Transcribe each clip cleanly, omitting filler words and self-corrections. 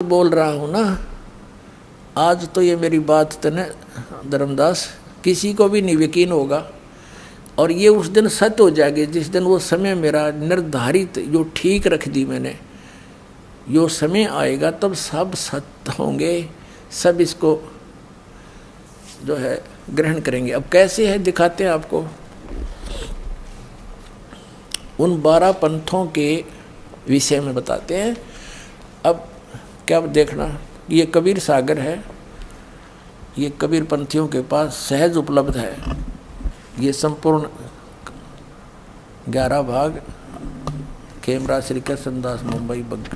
बोल रहा हूँ ना, आज तो ये मेरी बात तने धर्मदास किसी को भी नहीं यकीन होगा, और ये उस दिन सत्य हो जाएगी जिस दिन वो समय मेरा निर्धारित जो ठीक रख दी मैंने, जो समय आएगा तब सब सत्य होंगे, सब इसको जो है ग्रहण करेंगे। अब कैसे है दिखाते हैं आपको। उन 12 पंथों के विषय में बताते हैं। अब क्या देखना, ये कबीर सागर है, ये कबीर पंथियों के पास सहज उपलब्ध है। ये संपूर्ण 11 भाग खेमराज श्री कृष्णदास मुंबई बग।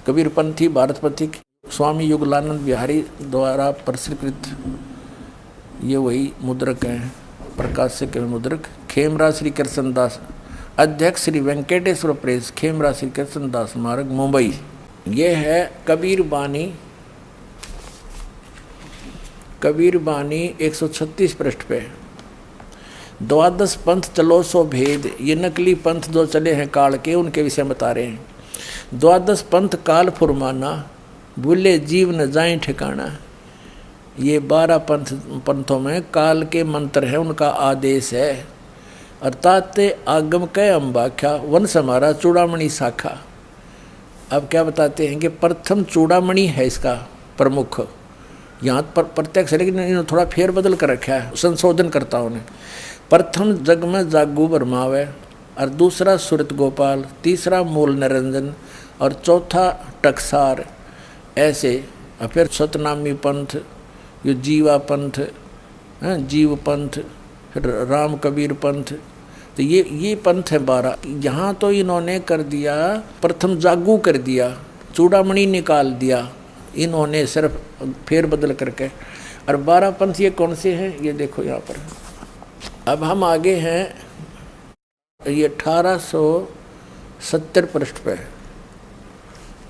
कबीर पंथी भारत पथिक स्वामी युगलानंद बिहारी द्वारा प्रसृत ये वही मुद्रक हैं, प्रकाशक मुद्रक। खेमराज श्री कृष्णदास अध्यक्ष श्री वेंकटेश्वर प्रेस, खेमराज श्री कृष्णदास मार्ग मुंबई। ये है कबीर बानी, कबीर बानी 136 पृष्ठ पे। द्वादश पंथ चलो सो भेद, ये नकली पंथ जो चले हैं काल के, उनके विषय बता रहे हैं। द्वादश पंथ काल फुरमाना, भूले जीव न जाए ठिकाना। ये 12 पंथों में काल के मंत्र हैं, उनका आदेश है। अर्थात आगम कै अम्बाख्या, वन समारा चूड़ामणि शाखा। अब क्या बताते हैं कि प्रथम चूड़ामणि है इसका प्रमुख, यहाँ पर प्रत्यक्ष, लेकिन इन्होंने थोड़ा फेरबदल कर रखा है संशोधन करता उन्हें। प्रथम जग में जागू बरमावे, और दूसरा सूरत गोपाल, तीसरा मूल निरंजन, और चौथा टकसार। ऐसे और फिर सतनामी पंथ, ये जीवा पंथ, जीव पंथ, फिर राम कबीर पंथ। तो ये पंथ है 12। यहाँ तो इन्होंने कर दिया, प्रथम जागू कर दिया, चूड़ामणि निकाल दिया इन्होंने सिर्फ फेरबदल करके। और 12 पंथ ये कौन से हैं ये देखो यहाँ पर। अब हम आगे हैं, ये 1870 पृष्ठ पे,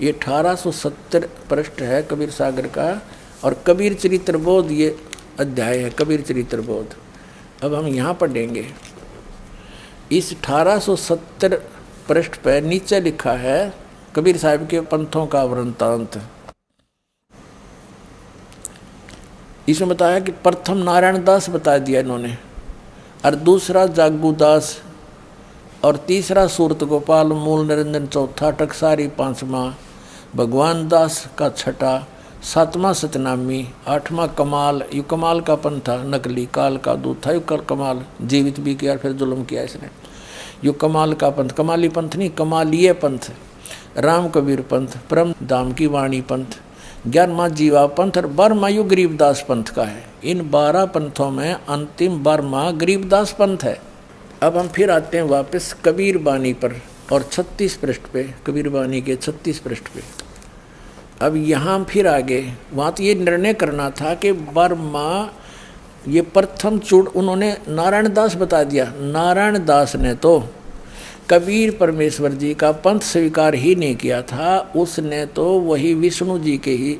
ये 1870 पृष्ठ है कबीर सागर का। और कबीर चरित्र बोध ये अध्याय है, कबीर चरित्र बोध। अब हम यहाँ पढ़ेंगे। इस 1870 पृष्ठ पर नीचे लिखा है कबीर साहब के पंथों का वृंतांत। इसमें बताया कि प्रथम नारायण दास बता दिया इन्होंने, और दूसरा जागू दास, और तीसरा सूरत गोपाल, मूल निरंजन चौथा, टकसारी पांचवा, भगवान दास का छठा, सातवां सतनामी, आठवां कमाल। यू कमाल का पंथ था, नकली काल का दूत था। यू कमाल जीवित भी किया, फिर जुल्म किया इसने। यू कमाल का पंथ, कमाली पंथ नहीं, कमालिय पंथ। राम कबीर पंथ, परम धाम की वाणी पंथ, 11वां जीवा पंथ, और 12वां यू गरीबदास पंथ का है। इन 12 पंथों में अंतिम 12वां गरीबदास पंथ है। अब हम फिर आते हैं वापस कबीर बानी पर, और 36 पृष्ठ पे, कबीर बानी के 36 पृष्ठ पे। अब यहाँ फिर आगे, वहाँ तो ये निर्णय करना था कि 12वां ये प्रथम चूड़ उन्होंने नारायण दास बता दिया। नारायण दास ने तो कबीर परमेश्वर जी का पंथ स्वीकार ही नहीं किया था, उसने तो वही विष्णु जी के ही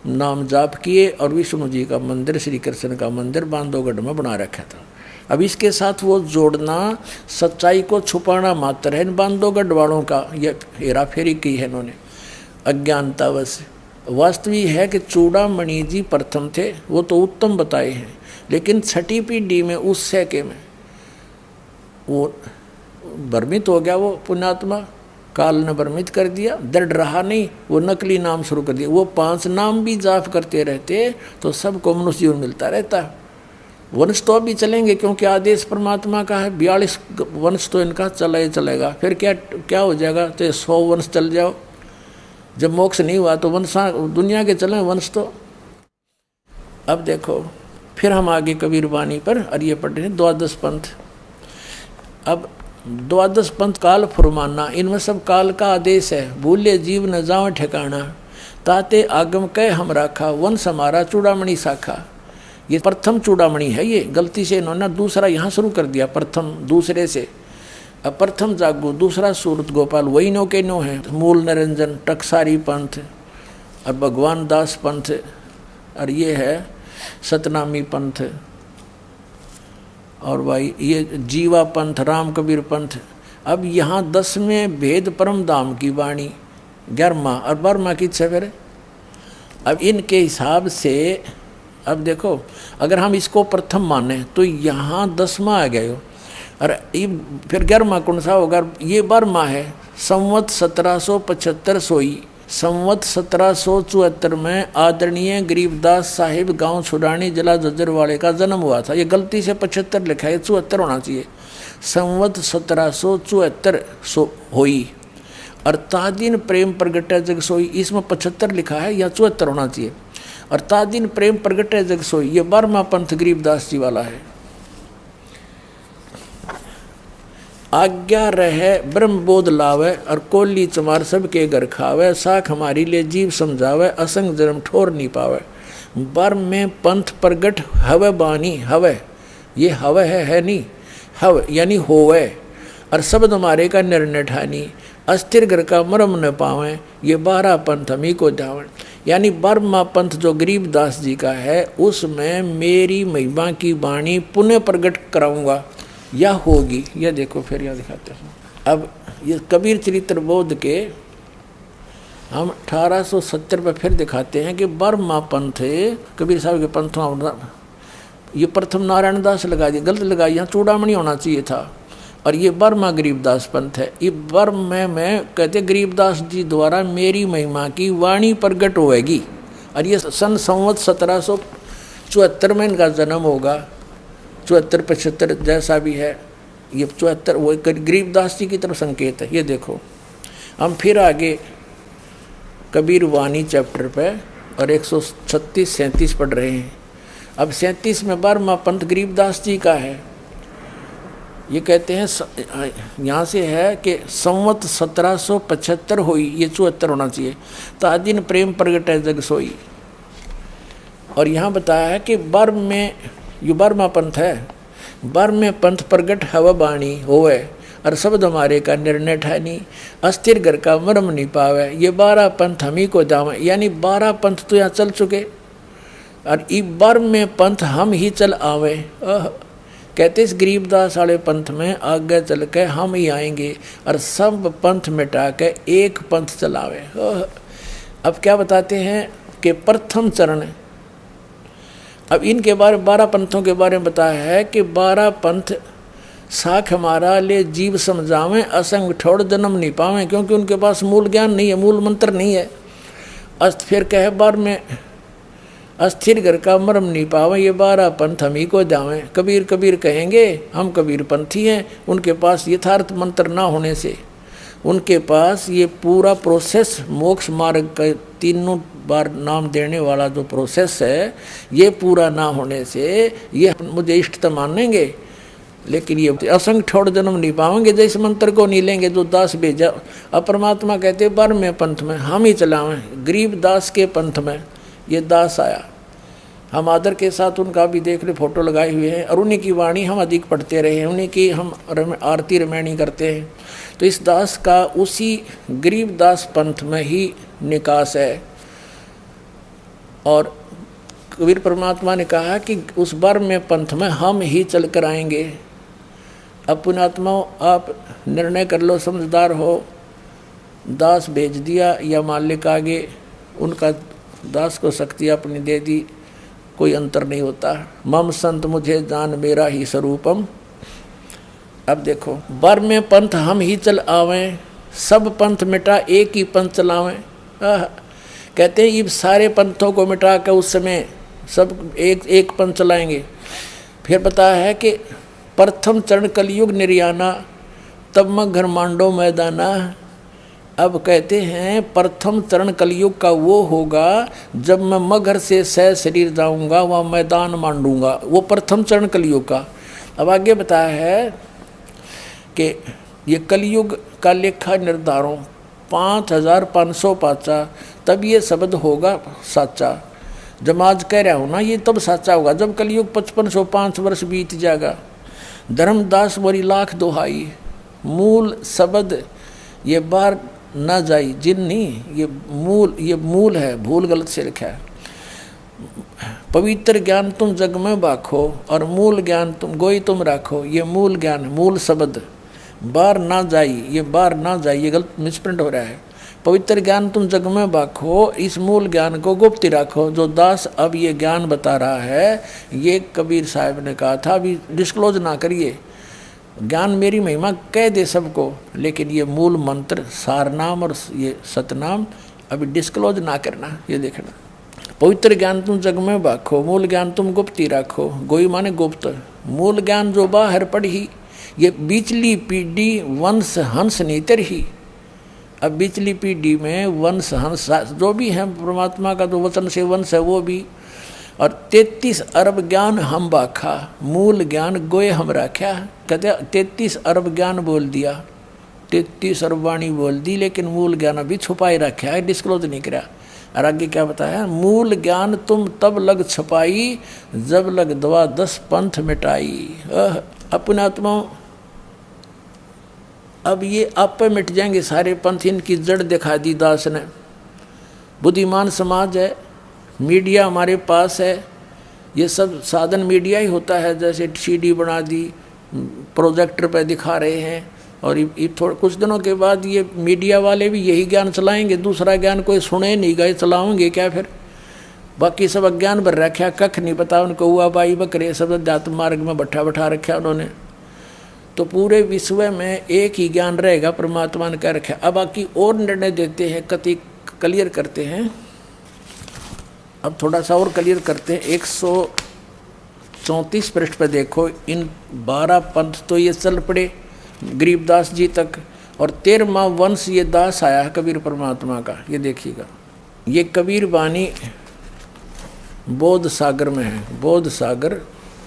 नाम जाप किए, और विष्णु जी का मंदिर, श्री कृष्ण का मंदिर बांधवगढ़ में बना रखा था। अब इसके साथ वो जोड़ना सच्चाई को छुपाना मात्र है। इन बांधवगढ़ वालों का ये हेरा फेरी की है इन्होंने अज्ञानतावश। वास्तविक है कि चूड़ामणि जी प्रथम थे, वो तो उत्तम बताए हैं, लेकिन छठी पीढ़ी में उस सैके में वो भ्रमित हो गया। वो पुण्यात्मा काल ने भ्रमित कर दिया, दृढ़ रहा नहीं, वो नकली नाम शुरू कर दिया। वो 5 नाम भी जाप करते रहते तो सबको मनुष्य जीवन मिलता रहता। वंश तो अभी चलेंगे, क्योंकि आदेश परमात्मा का है। 42 वंश तो इनका चला ही चलेगा। फिर क्या हो जाएगा, तो 100 वंश चल जाओ। जब मोक्ष नहीं हुआ तो वंश दुनिया के चले वंश तो। अब देखो फिर हम आगे कबीर बानी पर, और ये पढ़ रहे हैं द्वादश पंथ। अब द्वादश पंथ काल फुरमाना, इनमें सब काल का आदेश है। भूले जीव न जाओ ठिकाना, ताते आगम कह हम राखा, वन समारा चूड़ामणि शाखा। ये प्रथम चूड़ामणि है, ये गलती से इन्होंने दूसरा यहाँ शुरू कर दिया, प्रथम दूसरे से। अब प्रथम जागू, दूसरा सूरत गोपाल, वही नो के नो है। मूल निरंजन, टकसारी पंथ, और भगवान दास पंथ, और ये है सतनामी पंथ, और भाई ये जीवा पंथ, राम कबीर पंथ। अब यहाँ 10वें भेद परम धाम की वाणी, 11वां और 12वां की 6 फिर। अब इनके हिसाब से अब देखो, अगर हम इसको प्रथम माने तो यहाँ 10वां आ गया और फिर 11वां कौन सा होगा? ये 12वां है। संवत 1775 सोई। संवत 1774 में आदरणीय गरीबदास साहिब गांव छुड़ानी जिला जज्जरवाड़े का जन्म हुआ था। ये गलती से 75 लिखा है, 74 होना चाहिए। संवत 1774 होई और तादीन प्रेम प्रगटे जग सोई, इसमें 75 लिखा है या 74 होना चाहिए। और तादीन प्रेम प्रगटे जग सोई, ये 12वां पंथ गरीबदास जी वाला है। आज्ञा रहे ब्रह्मबोध लावे और कोली चमार सबके घर खावे, साख हमारी ले जीव समझावे, असंग जन्म ठोर नहीं पावे। बर में पंथ प्रगट हवे बानी, हवे ये हवे है नहीं, हव यानी होवे, और शब्द हमारे का निर्णय ठानी, अस्थिर घर का मरम न पावे, ये 12 पंथ हमी को जावन। यानी 12वां पंथ जो गरीबदास जी का है उसमें मेरी महिमा की वाणी पुनः प्रकट कराऊंगा या होगी। यह देखो फिर यह दिखाते हैं। अब ये कबीर चरित्र बोध के हम 1870 पर फिर दिखाते हैं कि 12वां पंथ कबीर साहब के पंथों, ये प्रथम नारायण दास लगा दिया, गलत लगा, यहाँ चूड़ामणि होना चाहिए था। और ये 12वां गरीबदास पंथ है। ये 12 में कहते गरीबदास जी द्वारा मेरी महिमा की वाणी प्रगट होएगी। और ये सन संवत 1774 में इनका जन्म होगा, 74-75 जैसा भी है। ये 74 वो गरीबदास जी की तरफ संकेत है। ये देखो हम फिर आगे कबीर वाणी चैप्टर पे और 136-37 पढ़ रहे हैं। अब 37 में 12वां पंथ गरीबदास जी का है। ये कहते हैं यहाँ से है कि संवत 1775 हुई, ये 74 होना चाहिए। तादीन प्रेम प्रगट है जग सोई। और यहाँ बताया है कि 12 में ये 12वां पंथ है। 12वें पंथ प्रगट हवा बाणी होवे और शब्द हमारे का निर्णय ठानी, अस्थिर घर का मरम नहीं पावे, ये 12 पंथ हमी को जावे। यानी 12 पंथ तो यहाँ चल चुके और ये 12वें पंथ हम ही चल आवे। कहते इस गरीबदास वाले पंथ में आगे चल के हम ही आएंगे और सब पंथ मिटा के एक पंथ चलावे। अब क्या बताते हैं कि प्रथम चरण, अब इनके बारे 12 पंथों के बारे में बताया है कि 12 पंथ साख हमारा ले जीव समझावें, असंग ठोड़ जन्म नहीं पावें, क्योंकि उनके पास मूल ज्ञान नहीं है, मूल मंत्र नहीं है। फिर कहे 12 में अस्थिर घर का मरम नहीं पावे, ये 12 पंथ हम ही को जावें। कबीर कबीर कहेंगे, हम कबीर पंथी हैं। उनके पास यथार्थ मंत्र ना होने से, उनके पास ये पूरा प्रोसेस मोक्ष मार्ग का 3 बार नाम देने वाला जो प्रोसेस है, ये पूरा ना होने से ये मुझे इष्ट तो मानेंगे, लेकिन ये असंग ठोड़ जन्म नहीं पाएंगे, जैसे मंत्र को नहीं लेंगे जो दास भेजा। अब परमात्मा कहते 12वें पंथ में हम ही चलावें। गरीब दास के पंथ में ये दास आया, हम आदर के साथ उनका भी देख ले फोटो लगाए हुए हैं और उन्हीं की वाणी हम अधिक पढ़ते रहे हैं, उन्हीं की हम आरती रमैनी करते हैं। तो इस दास का उसी गरीब दास पंथ में ही निकास है। और कबीर परमात्मा ने कहा कि उस 12वें पंथ में हम ही चल कर आएंगे। अब पुण्यात्माओं आप निर्णय कर लो, समझदार हो, दास भेज दिया या मालिक आगे उनका दास को शक्ति अपनी दे दी, कोई अंतर नहीं होता। मम संत मुझे जान मेरा ही स्वरूपम। अब देखो 12वें पंथ हम ही चल आवें, सब पंथ मिटा एक ही पंथ चलावें। कहते हैं ये सारे पंथों को मिटा कर उस समय सब एक पंथ चलाएंगे। फिर बताया है कि प्रथम चरण कलयुग निर्याना, तब मगर मांडो मैदाना। अब कहते हैं प्रथम चरण कलयुग का वो होगा जब मैं मगर से सह शरीर जाऊंगा, वहाँ मैदान मांडूंगा, वो प्रथम चरण कलयुग का। अब आगे बताया है कि ये कलयुग का लेखा निर्धारों 5500 पाचा, तब ये शब्द होगा साचा। जब आज कह रहा हूँ ना ये तब साचा होगा जब कलयुग 5505 वर्ष बीत जाएगा। धर्मदास मोरी लाख दोहाई, मूल शब्द ये बार ना जाई जिन नहीं, ये मूल है, भूल गलत से लिखा है। पवित्र ज्ञान तुम जग में बाखो और मूल ज्ञान तुम गोई तुम राखो। ये मूल ज्ञान, मूल शब्द बार ना जाई, ये बार ना जाई, ये गलत मिसप्रिंट हो रहा है। पवित्र ज्ञान तुम जग में बाखो, इस मूल ज्ञान को गुप्त रखो। जो दास अब ये ज्ञान बता रहा है, ये कबीर साहब ने कहा था अभी डिस्क्लोज ना करिए, ज्ञान मेरी महिमा कह दे सबको, लेकिन ये मूल मंत्र सारनाम और ये सतनाम अभी डिस्क्लोज ना करना। ये देखना, पवित्र ज्ञान तुम जग में बाखो, मूल ज्ञान तुम गुप्त रखो। गोई माने गुप्त, मूल ज्ञान जो बाहर पढ़ी, ये बीचली पीढ़ी वंश हंस नीतर ही। अब बीचली पीढ़ी में वंश हंस जो भी है, परमात्मा का जो वचन से वंश है वो भी, और 33 अरब ज्ञान हम बाखा, मूल ज्ञान गोए हम राख्या। कहते 33 अरब ज्ञान बोल दिया, 33 अरब वाणी बोल दी, लेकिन मूल ज्ञान अभी छुपाई रखा है, डिस्क्लोज नहीं करा। और आगे क्या बताया, मूल ज्ञान तुम तब लग छपाई, जब लग दवा 10 पंथ मिटाई। अपने आत्मा अब ये आप पे मिट जाएंगे सारे पंथ, इनकी जड़ दिखा दी दास ने। बुद्धिमान समाज है, मीडिया हमारे पास है, ये सब साधन मीडिया ही होता है। जैसे सीडी बना दी, प्रोजेक्टर पे दिखा रहे हैं, और ये थोड़े कुछ दिनों के बाद ये मीडिया वाले भी यही ज्ञान चलाएंगे, दूसरा ज्ञान कोई सुने नहीं गए, चलाओगे क्या फिर? बाकी सब अज्ञान भर रखा, कख नहीं पता उनको, हुआ बाई बकरे सब अध्यात्म मार्ग में बैठा रखा उन्होंने। तो पूरे विश्व में एक ही ज्ञान रहेगा, परमात्मा ने कह रखा। अब बाकी और निर्णय देते हैं, कति क्लियर करते हैं। अब थोड़ा सा और क्लियर करते हैं। 134 पृष्ठ पे देखो, इन 12 पंथ तो ये चल पड़े गरीबदास जी तक, और 13वां वंश ये दास आया है कबीर परमात्मा का। ये देखिएगा, ये कबीर बानी बोध सागर में है, बोध सागर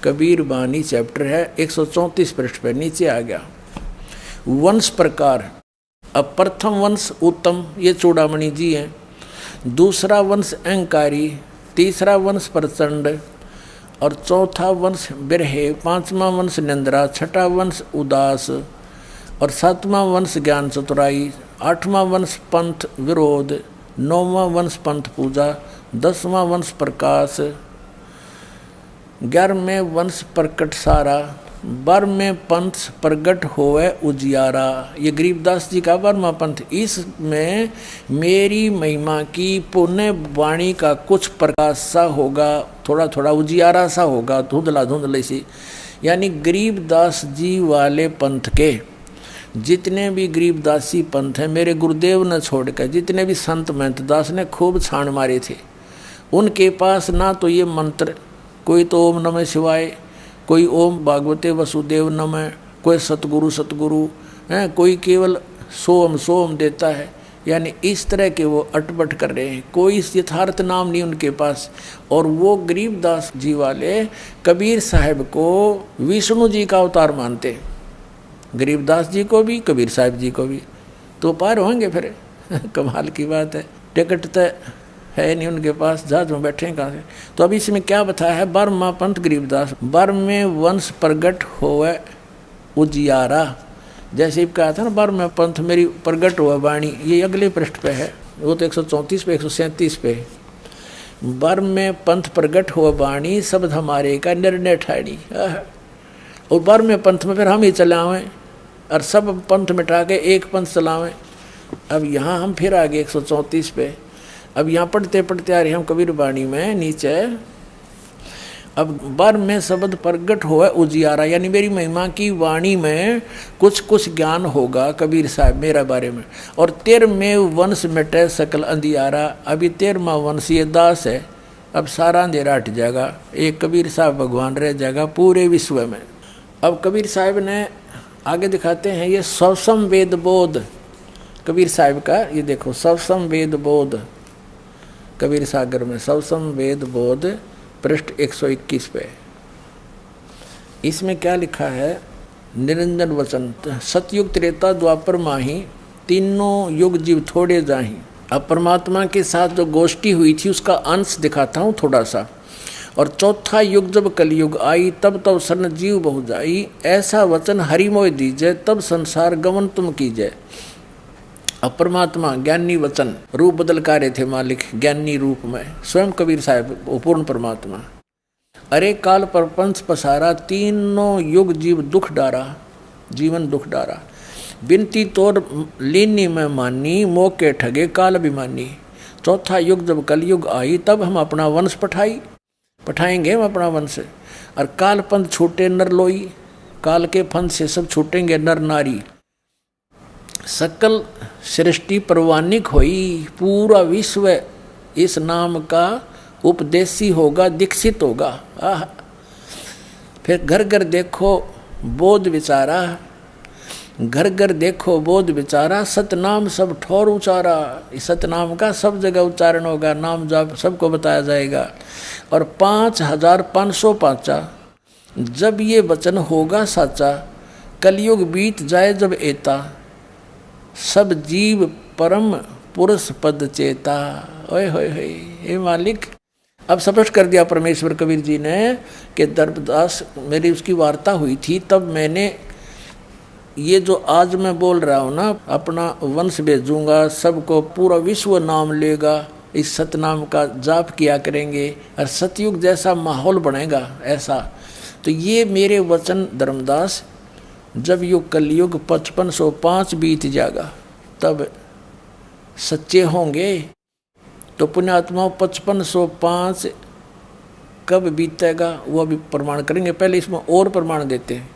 कबीर बानी चैप्टर है, 134 पृष्ठ पे नीचे आ गया। वंश प्रकार, अब प्रथम वंश उत्तम, ये चूड़ामणि जी हैं। दूसरा वंश अहंकारी, तीसरा वंश प्रचंड, और चौथा वंश बिरहे, पांचवा वंश निंद्रा, छठा वंश उदास, और सातवां वंश ज्ञान चतुराई, आठवां वंश पंथ विरोध, नौवां वंश पंथ पूजा, 10वां वंश प्रकाश, 11वें वंश प्रकट सारा, 12वें पंथ प्रगट होवे उजियारा। ये गरीबदास जी का 12वां पंथ। इसमें मेरी महिमा की पुण्य वाणी का कुछ प्रकाश सा होगा, थोड़ा थोड़ा उजियारा सा होगा, धुंधला धुंधले सी। यानी गरीबदास जी वाले पंथ के जितने भी गरीबदासी पंथ हैं, मेरे गुरुदेव ने छोड़कर जितने भी संत महंत दास ने खूब छाण मारे थे, उनके पास ना तो ये मंत्र, कोई तो ओम नमः शिवाय, कोई ओम भागवते वसुदेव नमः, कोई सतगुरु सतगुरु हैं, कोई केवल सोम सोम देता है। यानी इस तरह के वो अटपट कर रहे हैं, कोई यथार्थ नाम नहीं उनके पास। और वो गरीबदास जी वाले कबीर साहब को विष्णु जी का अवतार मानते, गरीबदास जी को भी कबीर साहब जी को भी। तो पार होंगे फिर कमाल की बात है। टिकट तो है नहीं उनके पास, जहाज में बैठे कहाँ से। तो अभी इसमें क्या बताया है, 12वां पंथ गरीबदास, 12वें वंश प्रगट होवे उजियारा। जैसे ही कहा था ना, 12वें पंथ मेरी प्रगट हुआ वाणी, ये अगले पृष्ठ पे है, वो तो 134 पे 137 पे। 12वें पंथ प्रगट हुआ वाणी, शब्द हमारे का निर्णय ठाड़ी। और 12वें पंथ में फिर हम ही चलावें, और सब पंथ मिटा के एक पंथ चलावें। अब यहाँ हम फिर आगे 134 पे, अब यहाँ पढ़ते पढ़ते आ रहे हम कबीर वाणी में नीचे। अब 12वें शब्द प्रगट हुआ उजियारा, यानी मेरी महिमा की वाणी में कुछ कुछ ज्ञान होगा कबीर साहब मेरा बारे में। और 13वें वंश मिटे सकल अंधियारा। अभी 13वां वंश ये दास है, अब सारा अंधेरा हट जाएगा, एक कबीर साहब भगवान रह जाएगा पूरे विश्व में। अब कबीर साहब ने आगे दिखाते हैं, ये स्वसम वेद बोध कबीर साहब का, ये देखो स्वसम वेद बोध कबीर सागर में, स्वसम वेद बोध पृष्ठ 121 पे। इसमें क्या लिखा है, निरंजन वचन, सतयुग त्रेता द्वापर माही, तीनों युग जीव थोड़े जाही। अब परमात्मा के साथ जो गोष्ठी हुई थी उसका अंश दिखाता हूँ थोड़ा सा। और चौथा युग जब कलयुग आई, तब तब सन जीव बहु जाई, ऐसा वचन हरिमोय दीजय, तब संसार गमन तुम कीजय। अब परमात्मा ज्ञानी वचन रूप बदल का रहे थे मालिक, ज्ञानी रूप में स्वयं कबीर साहब पूर्ण परमात्मा। अरे काल परपंच पसारा, तीनों युग जीव दुख डारा, जीवन दुख डारा। बिनती तोर लीनी में मानी, मोके ठगे काल अभिमानी। चौथा युग जब कलयुग आई तब हम अपना वंश पठाएंगे हम अपना वंश। और काल पंथ छूटे नर लोई, काल के पंथ से सब छूटेंगे नर नारी। सकल सृष्टि परवानिक होई, पूरा विश्व इस नाम का उपदेशी होगा, दीक्षित होगा। आह, फिर घर घर देखो बोध विचारा, घर घर देखो बोध विचारा, सतनाम सब ठोर उचारा। इस सतनाम का सब जगह उच्चारण होगा, नाम जाप सबको बताया जाएगा। और 5505 जब ये वचन होगा साचा, कलयुग बीत जाए जब एता, सब जीव परम पुरुष पद चेता। ओए होए होए, हे मालिक। अब स्पष्ट कर दिया परमेश्वर कबीर जी ने कि धर्मदास, मेरी उसकी वार्ता हुई थी तब मैंने ये जो आज मैं बोल रहा हूँ ना, अपना वंश भेजूंगा, सबको पूरा विश्व नाम लेगा, इस सतनाम का जाप किया करेंगे और सतयुग जैसा माहौल बनेगा ऐसा। तो ये मेरे वचन धर्मदास, जब युग कलयुग 5505 बीत जाएगा तब सच्चे होंगे। तो पुण्यात्माओं 5505 कब बीतेगा वो अभी प्रमाण करेंगे, पहले इसमें और प्रमाण देते हैं।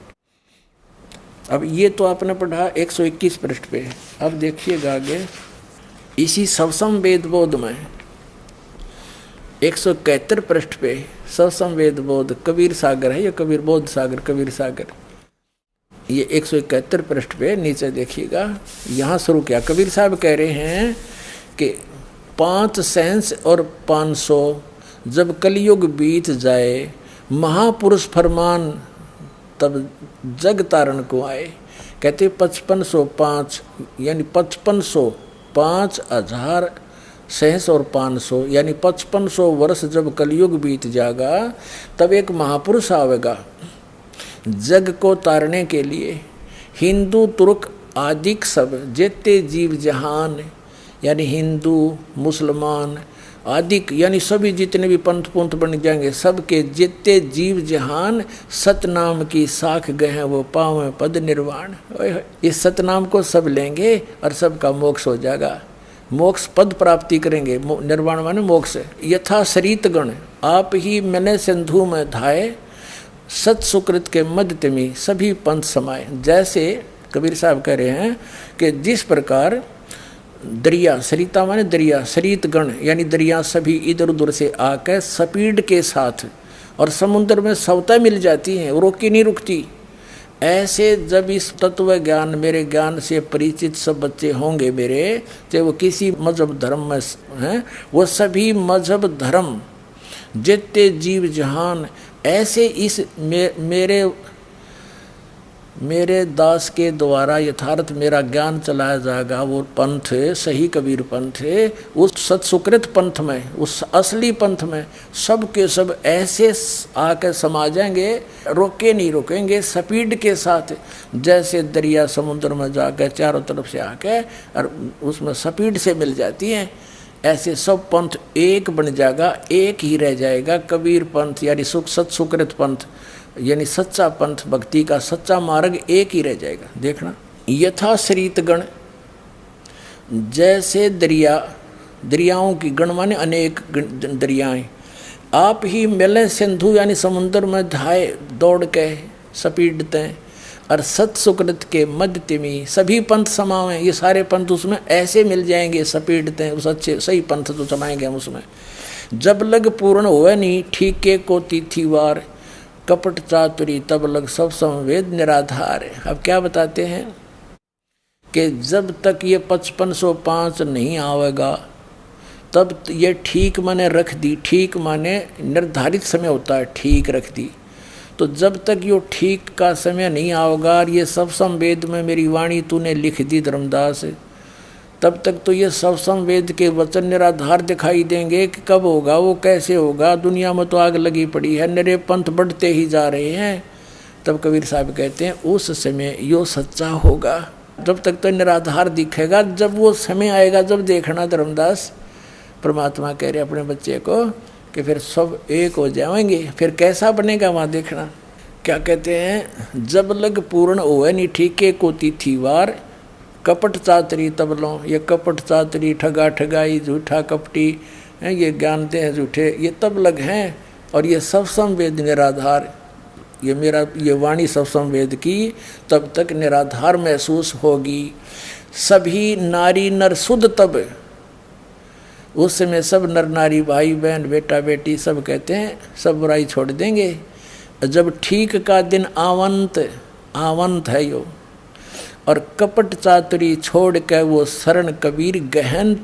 अब ये तो आपने पढ़ा 121 पृष्ठ पे। अब देखिएगा आगे इसी सवसम वेद बोध में 171 पृष्ठ पे सवसम वेद बोध, कबीर सागर है, ये कबीर बोध सागर, कबीर सागर, ये 171 पृष्ठ पे नीचे देखिएगा। यहाँ शुरू किया, कबीर साहब कह रहे हैं कि 5 सेंस और 500 जब कलयुग बीत जाए, महापुरुष फरमान तब जग तारण को आए। कहते 5505 यानी 5500, 5000 सहस और 500 यानी 5500 वर्ष जब कलयुग बीत जाएगा तब एक महापुरुष आवेगा जग को तारने के लिए। हिंदू तुर्क आदिक सब जितने जीव जहान, यानी हिंदू मुसलमान आदिक यानी सभी जितने भी पंथ पुंथ बन जाएंगे, सबके जितने जीव जहान सतनाम की साख गए हैं वो पावें पद निर्वाण। इस सतनाम को सब लेंगे और सबका मोक्ष हो जाएगा, मोक्ष पद प्राप्ति करेंगे। निर्वाण माने मोक्ष। यथा सरित गण आप ही मैंने सिंधु में धाये, सत सुकृत के मध्य में सभी पंथ समाये। जैसे कबीर साहब कह रहे हैं कि जिस प्रकार दरिया, सरिता माने दरिया, सरित गण यानी दरिया सभी इधर उधर से आकर स्पीड के साथ और समुद्र में सवता मिल जाती हैं, रोकी नहीं रुकती। ऐसे जब इस तत्व ज्ञान मेरे ज्ञान से परिचित सब बच्चे होंगे मेरे, चाहे वो किसी मजहब धर्म में हैं, वो सभी मजहब धर्म जितने जीव जहान ऐसे इस मेरे दास के द्वारा यथार्थ मेरा ज्ञान चलाया जाएगा। वो पंथ सही कबीर पंथ, उस सत्सुकृत पंथ में, उस असली पंथ में सब के सब ऐसे आकर समा जाएंगे, रोके नहीं रुकेंगे, स्पीड के साथ। जैसे दरिया समुद्र में जाकर चारों तरफ से आकर और उसमें स्पीड से मिल जाती हैं, ऐसे सब पंथ एक बन जाएगा, एक ही रह जाएगा। कबीर पंथ यानी सत्सुकृत पंथ यानी सच्चा पंथ, भक्ति का सच्चा मार्ग एक ही रह जाएगा। देखना, यथा सरित गण जैसे दरिया, दरियाओं की गण माने अनेक दरियाएं, आप ही मिले सिंधु यानी समुद्र में धाये दौड़ के स्पीडते, और सत्सुकृत के मध्य तिमी सभी पंथ समावें। ये सारे पंथ उसमें ऐसे मिल जाएंगे, स्पीडते उस अच्छे सही पंथ तो समाएंगे हम उसमें। जब लग पूर्ण हुए नहीं ठीके को तिथिवार, कपट चातुरी तब लग सब संवेद निराधार। अब क्या बताते हैं कि जब तक ये 5505 नहीं आवेगा तब ये ठीक माने रख दी, ठीक माने निर्धारित समय होता है, ठीक रख दी। तो जब तक ये ठीक का समय नहीं आवेगा और ये सब संवेद में मेरी वाणी तूने लिख दी धर्मदास, तब तक तो ये सब संवेद के वचन निराधार दिखाई देंगे कि कब होगा, वो कैसे होगा। दुनिया में तो आग लगी पड़ी है, नरे पंथ बढ़ते ही जा रहे हैं। तब कबीर साहब कहते हैं उस समय यो सच्चा होगा। जब तक तो निराधार दिखेगा, जब वो समय आएगा जब देखना धर्मदास, परमात्मा कह रहे अपने बच्चे को कि फिर सब एक हो जाएंगे। फिर कैसा बनेगा वहाँ देखना। क्या कहते हैं, जब लग पूर्ण होए नहीं ठीके को तिथिवार, कपट चातरी तबलों, ये कपट चातरी, ठगा ठगाई, झूठा कपटी हैं, ये ज्ञानते हैं झूठे, ये तबलग हैं। और ये सब संवेद निराधार, ये वाणी सब संवेद की तब तक निराधार महसूस होगी। सभी नारी नर शुद्ध तब, उस समय सब नर नारी भाई बहन बेटा बेटी सब कहते हैं सब बुराई छोड़ देंगे। जब ठीक का दिन आवंत है यो, और कपट चातुरी छोड़ के वो शरण कबीर गहनत।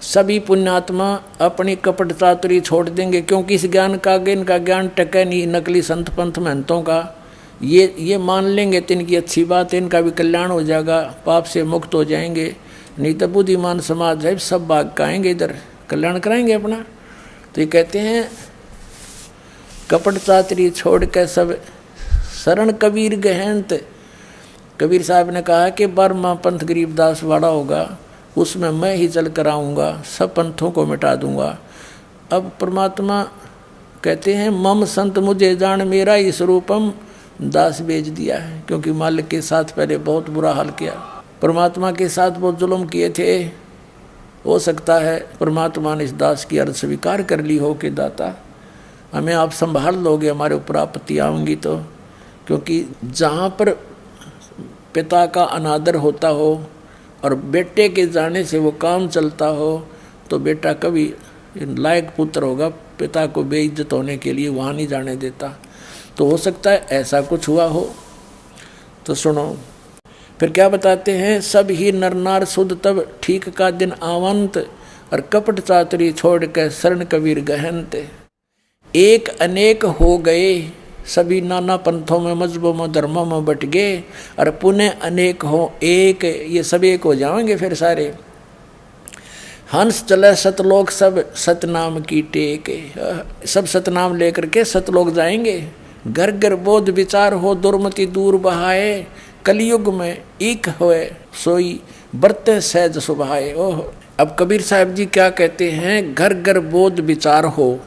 सभी पुण्यात्मा अपनी कपट चातुरी छोड़ देंगे, क्योंकि इस ज्ञान का इनका ज्ञान टके नहीं नकली संत पंथ महंतों का। ये मान लेंगे तो इनकी अच्छी बात है, इनका भी कल्याण हो जाएगा, पाप से मुक्त हो जाएंगे। नहीं तो बुद्धिमान समाज है सब भाग का आएंगे, इधर कल्याण कराएंगे अपना। तो ये कहते हैं कपट चातरी छोड़ के सब शरण कबीर गहनत। कबीर साहब ने कहा कि 12वां पंथ गरीबदास वाड़ा होगा, उसमें मैं ही चल कर आऊँगा, सब पंथों को मिटा दूंगा। अब परमात्मा कहते हैं मम संत मुझे जान मेरा ही स्वरूपम, दास बेच दिया है, क्योंकि मालिक के साथ पहले बहुत बुरा हाल किया, परमात्मा के साथ बहुत जुल्म किए थे। हो सकता है परमात्मा ने इस दास की अर्ज स्वीकार कर ली हो कि दाता हमें आप संभाल लोगे, हमारे ऊपर आपत्ति आऊँगी तो। क्योंकि जहाँ पर पिता का अनादर होता हो और बेटे के जाने से वो काम चलता हो, तो बेटा कभी लायक पुत्र होगा, पिता को बेइज्जत होने के लिए वहाँ नहीं जाने देता। तो हो सकता है ऐसा कुछ हुआ हो। तो सुनो फिर क्या बताते हैं, सब ही नर नार शुद्ध तब ठीक का दिन आवंत, और कपट चातुरी छोड़ के शरण कबीर गहनत। एक अनेक हो गए सभी नाना पंथों में मजहबों में धर्मों में बट गए, और पुनः अनेक हो एक, ये सब एक हो जाएंगे फिर सारे। हंस चले सतलोक सब सतनाम की टेक, सब सतनाम लेकर के सतलोक जाएंगे। घर घर बोध विचार हो दुर्मति दूर बहाए, कलयुग में एक होए सोई बरते सहज सुभाए। ओह, अब कबीर साहब जी क्या कहते हैं, घर घर बोध विचार हो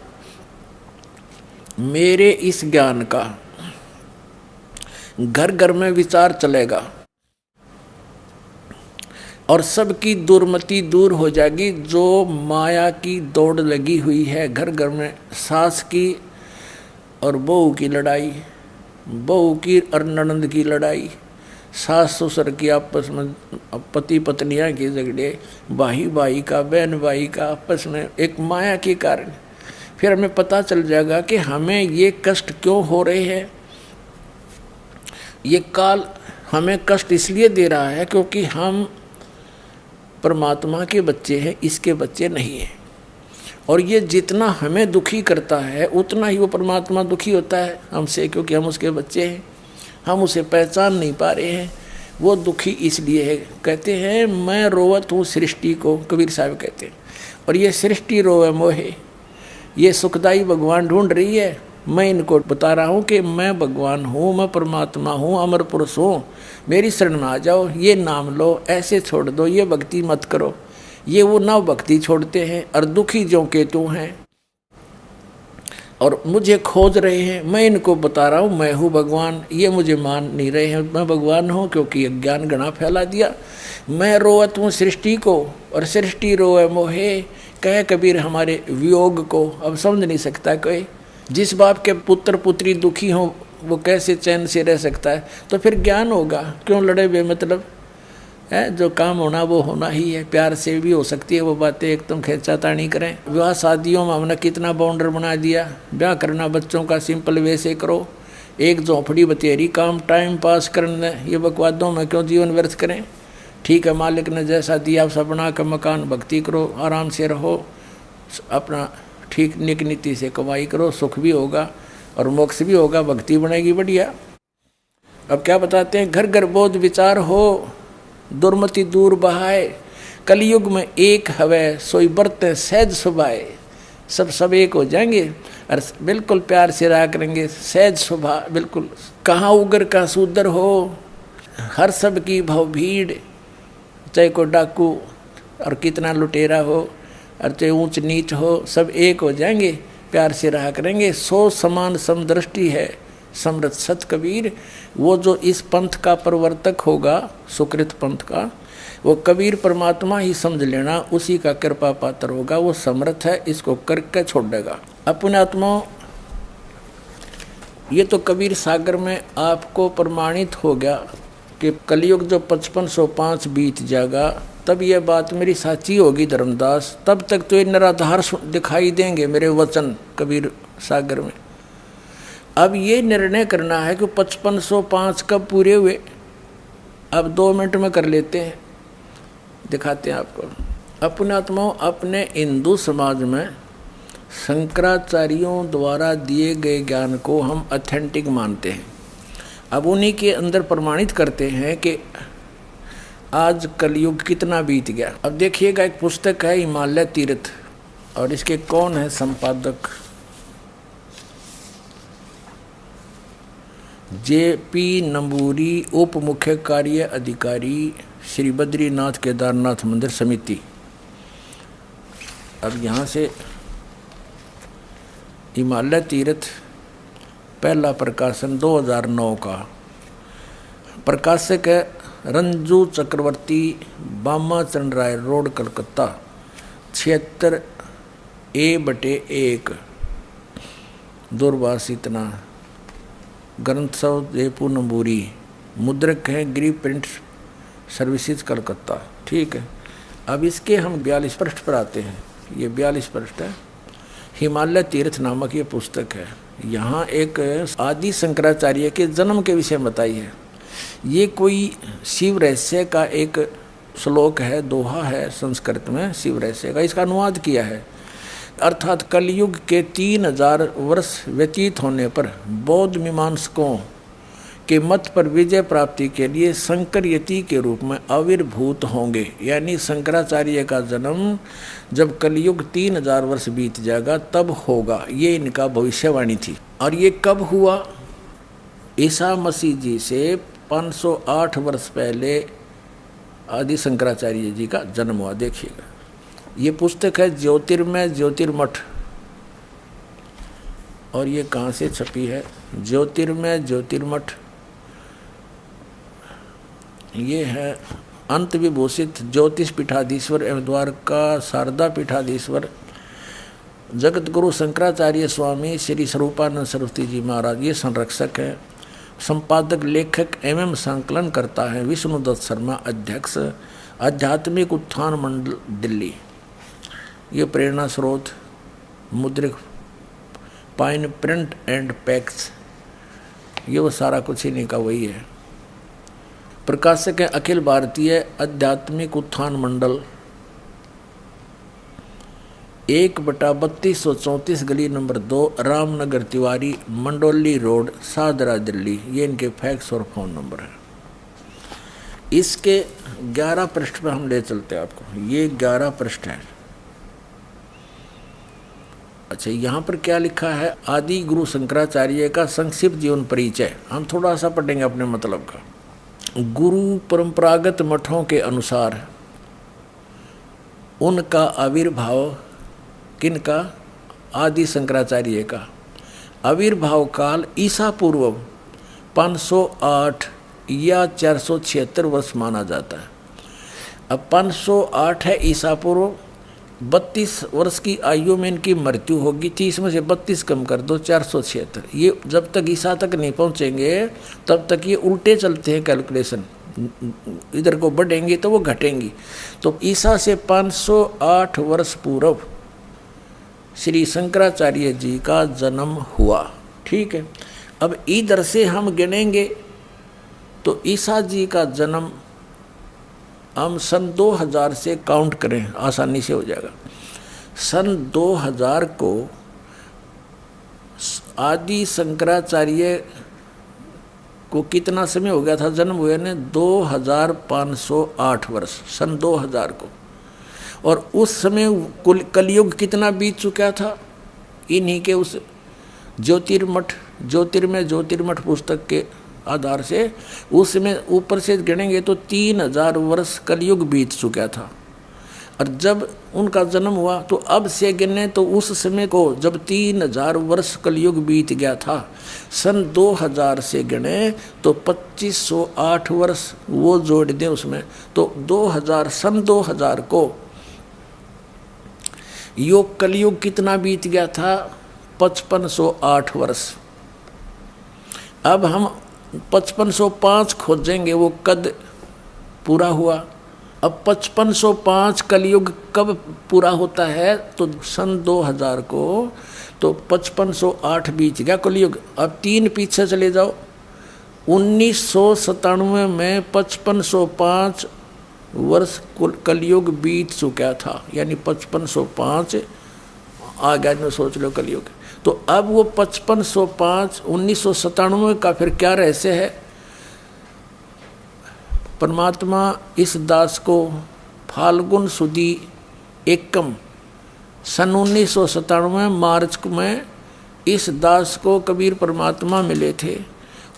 मेरे इस ज्ञान का, घर घर में विचार चलेगा और सबकी दुर्मति दूर हो जाएगी। जो माया की दौड़ लगी हुई है घर घर में, सास की और बहू की लड़ाई, बहू की और ननंद की लड़ाई, सास ससुर की आपस में, पति पत्नियां के झगड़े, भाई भाई का बहन भाई का आपस में, एक माया के कारण। फिर हमें पता चल जाएगा कि हमें ये कष्ट क्यों हो रहे हैं। ये काल हमें कष्ट इसलिए दे रहा है क्योंकि हम परमात्मा के बच्चे हैं, इसके बच्चे नहीं हैं। और ये जितना हमें दुखी करता है उतना ही वो परमात्मा दुखी होता है हमसे, क्योंकि हम उसके बच्चे हैं, हम उसे पहचान नहीं पा रहे हैं। वो दुखी इसलिए है। कहते हैं मैं रोवत हूँ सृष्टि को, कबीर साहब कहते हैं, और ये सृष्टि रोवे मोहे, ये सुखदाई भगवान ढूंढ रही है। मैं इनको बता रहा हूँ कि मैं भगवान हूँ, मैं परमात्मा हूँ, अमर पुरुष हूँ, मेरी शरण में आ जाओ, ये नाम लो, ऐसे छोड़ दो, ये भक्ति मत करो। ये वो नव भक्ति छोड़ते हैं और दुखी जो केतु हैं और मुझे खोज रहे हैं। मैं इनको बता रहा हूँ मैं हूँ भगवान, ये मुझे मान नहीं रहे हैं मैं भगवान हूँ, क्योंकि अज्ञान गणा फैला दिया। मैं रोवत हूँ सृष्टि को और सृष्टि रोए मोहे, कहे कबीर हमारे वियोग को। अब समझ नहीं सकता कोई, जिस बाप के पुत्र पुत्री दुखी हों वो कैसे चैन से रह सकता है। तो फिर ज्ञान होगा, क्यों लड़े बेमतलब है। जो काम होना वो होना ही है, प्यार से भी हो सकती है वो बातें, एकदम खींचातानी करें। विवाह शादियों में हमने कितना बाउंडर बना दिया। ब्याह करना बच्चों का सिंपल वे से करो, एक झोंपड़ी बतेरी काम टाइम पास करने, ये बकवादों में क्यों जीवन व्यर्थ करें। ठीक है, मालिक ने जैसा दिया वैसा बना कर मकान भक्ति करो, आराम से रहो, अपना ठीक निक नीति से कमाई करो, सुख भी होगा और मोक्ष भी होगा, भक्ति बनेगी बढ़िया। अब क्या बताते हैं, घर घर बोध विचार हो दुर्मति दूर बहाए, कलयुग में एक हवे सोई बरते सहज सुभाए। सब एक हो जाएंगे और बिल्कुल प्यार से रहा करेंगे, सहज सुभा बिल्कुल। कहाँ उगर का सूदर हो, हर सब की भव भीड़, चाहे को डाकू और कितना लुटेरा हो और चाहे ऊंच नीच हो, सब एक हो जाएंगे, प्यार से रहा करेंगे। सो समान समदृष्टि है समृत सत कबीर, वो जो इस पंथ का प्रवर्तक होगा, सुकृत पंथ का, वो कबीर परमात्मा ही समझ लेना, उसी का कृपा पात्र होगा। वो समर्थ है, इसको करके छोड़ देगा। अपने आत्मा, ये तो कबीर सागर में आपको प्रमाणित हो गया कि कलयुग जो 5505 बीत जाएगा, तब यह बात मेरी साची होगी धर्मदास। तब तक तो ये निराधार दिखाई देंगे मेरे वचन कबीर सागर में। अब ये निर्णय करना है कि 5505 कब पूरे हुए। अब 2 मिनट में कर लेते हैं, दिखाते हैं आपको। अपने आत्माओं, अपने हिंदू समाज में शंकराचार्यों द्वारा दिए गए ज्ञान को हम ऑथेंटिक मानते हैं। अब उन्हीं के अंदर प्रमाणित करते हैं कि आज कलयुग कितना बीत गया। अब देखिएगा, एक पुस्तक है हिमालय तीर्थ, और इसके कौन है संपादक? JP नंबूरी, उप मुख्य कार्य अधिकारी, श्री बद्रीनाथ केदारनाथ मंदिर समिति। अब यहाँ से हिमालय तीर्थ, पहला प्रकाशन 2009 का, प्रकाशक है रंजू चक्रवर्ती, बामाचरण राय रोड, कलकत्ता, 76 A/1, दूरभाष इतना। ग्रंथसव जयपुर नंबूरी, मुद्रक है गिरी प्रिंट सर्विसेज, कलकत्ता। ठीक है, अब इसके हम 42 पृष्ठ पर आते हैं। ये 42 पृष्ठ है, हिमालय तीर्थ नामक ये पुस्तक है। यहाँ एक आदि शंकराचार्य के जन्म के विषय बताई है। ये कोई शिव रहस्य का एक श्लोक है, दोहा है संस्कृत में शिव रहस्य का, इसका अनुवाद किया है। अर्थात कलयुग के 3000 वर्ष व्यतीत होने पर बौद्ध मीमांसकों के मत पर विजय प्राप्ति के लिए शंकर यति के रूप में आविर्भूत होंगे। यानी शंकराचार्य का जन्म जब कलयुग 3000 वर्ष बीत जाएगा तब होगा, ये इनका भविष्यवाणी थी। और ये कब हुआ? ईसा मसीह जी से 508 वर्ष पहले आदि शंकराचार्य जी का जन्म हुआ। देखिएगा, ये पुस्तक है ज्योतिर्मय ज्योतिर्मठ, और ये कहाँ से छपी है? ज्योतिर्मय ज्योतिर्मठ। ये है अंत विभूषित ज्योतिष पीठाधीश्वर एवं द्वारका शारदा पीठाधीश्वर जगत गुरु शंकराचार्य स्वामी श्री स्वरूपानंद सरस्वती जी महाराज, ये संरक्षक है। संपादक, लेखक एवं संकलन करता है विष्णुदत्त शर्मा, अध्यक्ष आध्यात्मिक उत्थान मंडल, दिल्ली। ये प्रेरणा स्रोत, Mudryk pine print and PACS, ये वो सारा कुछ इन्हीं का वही है। प्रकाशक है अखिल भारतीय आध्यात्मिक उत्थान मंडल, 1/3234 गली नंबर 2, रामनगर तिवारी, मंडोली रोड, सादरा, दिल्ली। ये इनके फैक्स और फ़ोन नंबर है। इसके 11 पृष्ठ पर हम ले चलते हैं आपको। ये 11 पृष्ठ है। अच्छा, यहाँ पर क्या लिखा है? आदि गुरु शंकराचार्य का संक्षिप्त जीवन परिचय। हम थोड़ा सा पढ़ेंगे अपने मतलब का। गुरु परंपरागत मठों के अनुसार उनका आविर्भाव, किनका? आदि शंकराचार्य का आविर्भाव काल ईसा पूर्व 508 या 476 वर्ष माना जाता है। अब 508 है ईसा पूर्व, 32 वर्ष की आयु में इनकी मृत्यु होगी। 30 में से 32 कम कर दो, 476। ये जब तक ईसा तक नहीं पहुँचेंगे तब तक ये उल्टे चलते हैं कैलकुलेशन, इधर को बढ़ेंगी तो वो घटेंगी। तो ईसा से 508 वर्ष पूर्व श्री शंकराचार्य जी का जन्म हुआ। ठीक है, अब इधर से हम गिनेंगे तो ईसा जी का जन्म हम सन 2000 से काउंट करें, आसानी से हो जाएगा। सन 2000 को आदि शंकराचार्य को कितना समय हो गया था जन्म हुए ने? 2508 वर्ष, सन 2000 को। और उस समय कलयुग कितना बीत चुका था? इन्हीं के उस ज्योतिर्मय ज्योतिर्मठ पुस्तक के आधार से उसमें ऊपर से गिनेंगे तो 3000 वर्ष कलयुग बीत चुका था। और जब उनका जन्म हुआ तो अब से गिने तो उस समय को जब 3000 वर्ष कलयुग बीत गया था, सन 2000 से गिने तो 2508 वर्ष वो जोड़ दें उसमें, तो 2000 सन 2000 को योग कलयुग कितना बीत गया था? 5508 वर्ष। अब हम 5505 खोजेंगे, वो कद पूरा हुआ। अब 5505 कलयुग कब पूरा होता है? तो सन 2000 को, तो 5508 बीत गया कलयुग। अब 3 पीछे चले जाओ, 1997 में 5505 वर्ष कलयुग बीत चुका था, यानी 5505 आ गया में सोच लो कलयुग। तो अब वो 5505 1997 का फिर क्या रहस्य है? परमात्मा इस दास को फाल्गुन सुदी एकम सन 1997 मार्च में इस दास को कबीर परमात्मा मिले थे।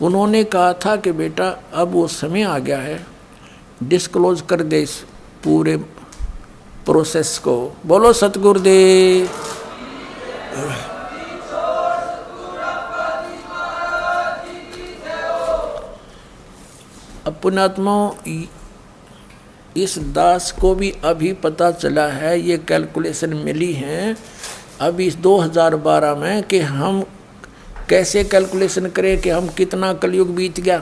उन्होंने कहा था कि बेटा अब वो समय आ गया है, डिस्क्लोज कर दे इस पूरे प्रोसेस को। बोलो सतगुरुदेव। अब पुण्यात्मा इस दास को भी अभी पता चला है, ये कैलकुलेशन मिली है अभी इस 2012 में कि हम कैसे कैलकुलेशन करें कि हम कितना कलयुग बीत गया।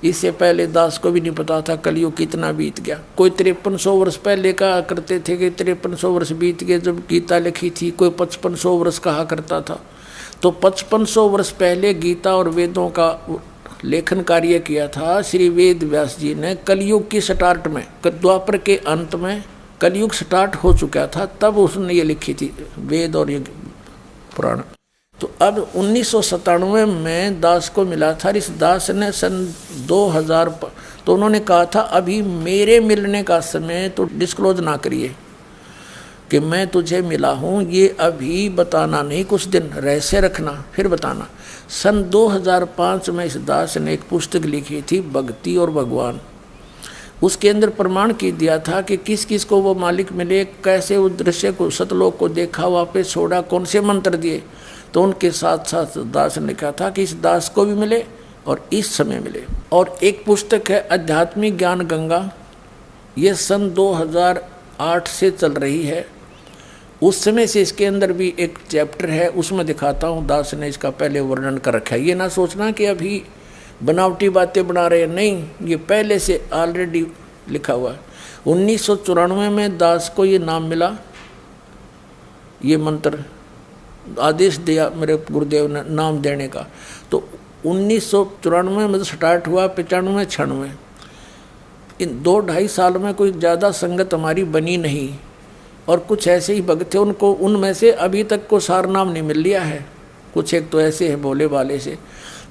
इससे पहले दास को भी नहीं पता था कलयुग कितना बीत गया। कोई 5300 वर्ष पहले कहा करते थे कि 5300 वर्ष बीत गए जब गीता लिखी थी, कोई 5500 वर्ष कहा करता था। तो 5500 वर्ष पहले गीता और वेदों का लेखन कार्य किया था श्री वेद व्यास जी ने कलयुग की स्टार्ट में, द्वापर के अंत में कलयुग स्टार्ट हो चुका था, तब उसने ये लिखी थी वेद और ये पुराण। तो अब 1997 में दास को मिला था। इस दास ने सन 2000 तो उन्होंने कहा था अभी मेरे मिलने का समय तो डिस्क्लोज ना करिए कि मैं तुझे मिला हूँ, ये अभी बताना नहीं, कुछ दिन रहस्य रखना फिर बताना। सन 2005 में इस दास ने एक पुस्तक लिखी थी भक्ति और भगवान। उसके अंदर प्रमाण की दिया था कि किस किस को वो मालिक मिले, कैसे उस दृश्य को सतलोक को देखा, वापस छोड़ा, कौन से मंत्र दिए। तो उनके साथ साथ दास ने कहा था कि इस दास को भी मिले और इस समय मिले। और एक पुस्तक है आध्यात्मिक ज्ञान गंगा, ये सन 2008 से चल रही है। उस समय से इसके अंदर भी एक चैप्टर है, उसमें दिखाता हूँ दास ने इसका पहले वर्णन कर रखा है। ये ना सोचना कि अभी बनावटी बातें बना रहे हैं, नहीं, ये पहले से ऑलरेडी लिखा हुआ है। 1994 में दास को ये नाम मिला, ये मंत्र आदेश दिया मेरे गुरुदेव ने नाम देने का। तो 1994 में स्टार्ट हुआ, 95 96 इन 2-2.5 साल में कोई ज़्यादा संगत हमारी बनी नहीं। और कुछ ऐसे ही भक्त थे, उनको उनमें से अभी तक को सार नाम नहीं मिल लिया है, कुछ एक तो ऐसे है बोले वाले से।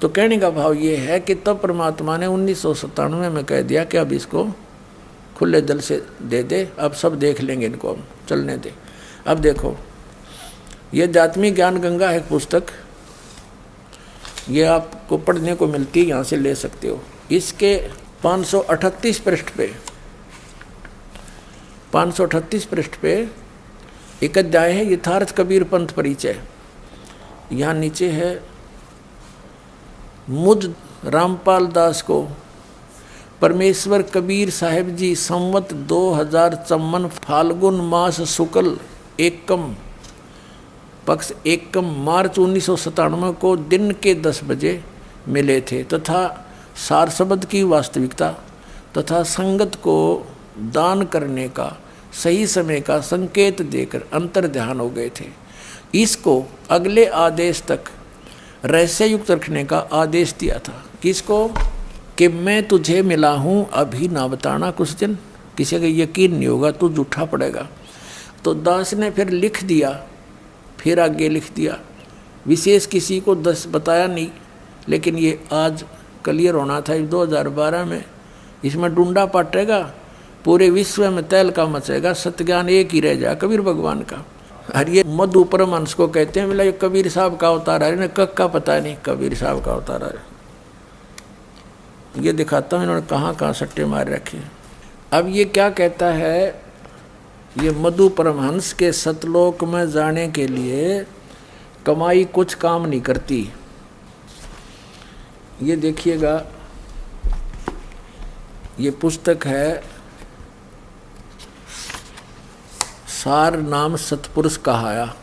तो कहने का भाव ये है कि तब परमात्मा ने 1997 में कह दिया कि अब इसको खुले दिल से दे दे, अब सब देख लेंगे, इनको हम चलने दे। अब देखो ये आध्यात्मिक ज्ञान गंगा है पुस्तक, ये आपको पढ़ने को मिलती है, यहाँ से ले सकते हो। इसके 538 पृष्ठ पे 538 पृष्ठ पे एक अध्याय है यथार्थ कबीर पंथ परिचय। यहाँ नीचे है मुझ रामपाल दास को परमेश्वर कबीर साहिब जी संवत 2054 फाल्गुन मास शुक्ल एकम पक्ष एकम मार्च 1997 को दिन के 10 बजे मिले थे तथा सार शब्द की वास्तविकता तथा संगत को दान करने का सही समय का संकेत देकर अंतर ध्यान हो गए थे। इसको अगले आदेश तक रहस्य युक्त रखने का आदेश दिया था। किसको? कि मैं तुझे मिला हूँ, अभी ना बताना, कुछ दिन किसी का यकीन नहीं होगा, तू झूठा पड़ेगा। तो दास ने फिर लिख दिया, फिर आगे लिख दिया, विशेष किसी को बताया नहीं, लेकिन ये आज क्लियर होना था 2012 में। इसमें डूंडा पाटेगा, पूरे विश्व में तहलका मचेगा, सत्य ज्ञान एक ही रह जाए कबीर भगवान का। और ये मधु परमहंस को कहते हैं, बोला ये कबीर साहब का अवतार है, कब का पता नहीं, कबीर साहब का अवतार है। ये दिखाता हूँ इन्होंने कहाँ कहाँ सट्टे मार रखे। अब ये क्या कहता है ये मधु परमहंस के सतलोक में जाने के लिए कमाई कुछ काम नहीं करती। ये देखिएगा, ये पुस्तक है सार नाम सतपुरुष कहाया।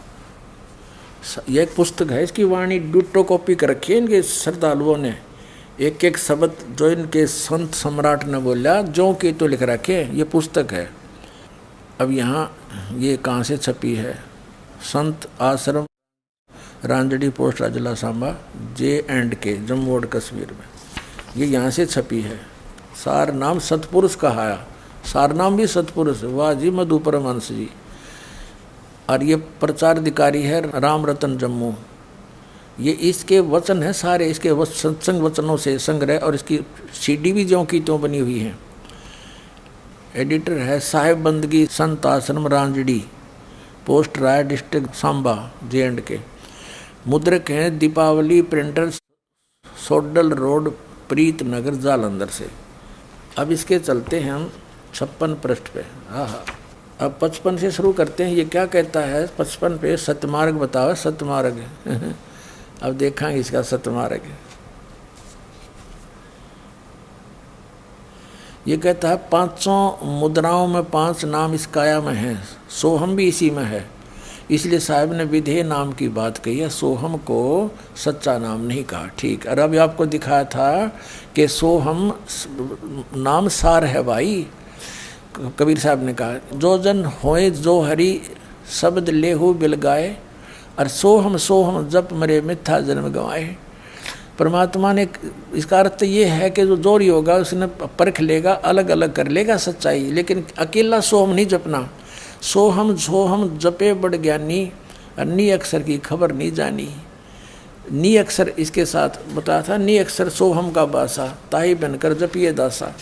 यह एक पुस्तक है, इसकी वाणी डिट्टो कॉपी कर रखी है इनके श्रद्धालुओं ने। एक एक शब्द जो इनके संत सम्राट ने बोला जो कि तो लिख रखे, ये पुस्तक है। अब यहाँ ये कहाँ से छपी है? संत आश्रम रांजड़ी पोस्ट राजला सांबा J&K जम्मू और कश्मीर में, ये यहाँ से छपी है। सार नाम सतपुरुष कहाया, सार नाम भी सतपुरुष, वाह जी मधु परमहंस जी। और ये प्रचार अधिकारी है राम रतन जम्मू। ये इसके वचन है सारे, इसके सत्संग वचनों से संग्रह, और इसकी CD भी ज्यों की त्यों बनी हुई है। एडिटर है साहेब बंदगी संत आश्रम रांजड़ी पोस्ट राय डिस्ट्रिक्ट सांबा J&K। मुद्रक हैं दीपावली प्रिंटर्स सोडल रोड प्रीत नगर जालंधर से। अब इसके चलते हैं हम 56 पृष्ठ पे। हाँ, अब 55 से शुरू करते हैं। ये क्या कहता है 55 पे? सतमार्ग बताओ, सतमार्ग अब देखेंगे इसका सतमार्ग। ये कहता है 500 मुद्राओं में 5 नाम इस काया में हैं, सोहम भी इसी में है। इसलिए साहब ने विधेय नाम की बात कही है, सोहम को सच्चा नाम नहीं कहा। ठीक, और अभी आपको दिखाया था कि सोहम नाम सार है भाई। कबीर साहब ने कहा जो जन होए जो हरि शब्द लेहु बिल गाए, और सोहम सोहम जप मरे मिथ्या जन्म गंवाए। परमात्मा ने, इसका अर्थ ये है कि जो जोरी होगा उसने परख लेगा, अलग अलग कर लेगा सच्चाई, लेकिन अकेला सोहम नहीं जपना। सोहम सोहम जपे बड़ ज्ञानी, और नी अक्षर की खबर नहीं जानी। नी अक्षर इसके साथ बताया था, नी अक्षर सोहम का बासा, ताही बनकर जपिए दासा।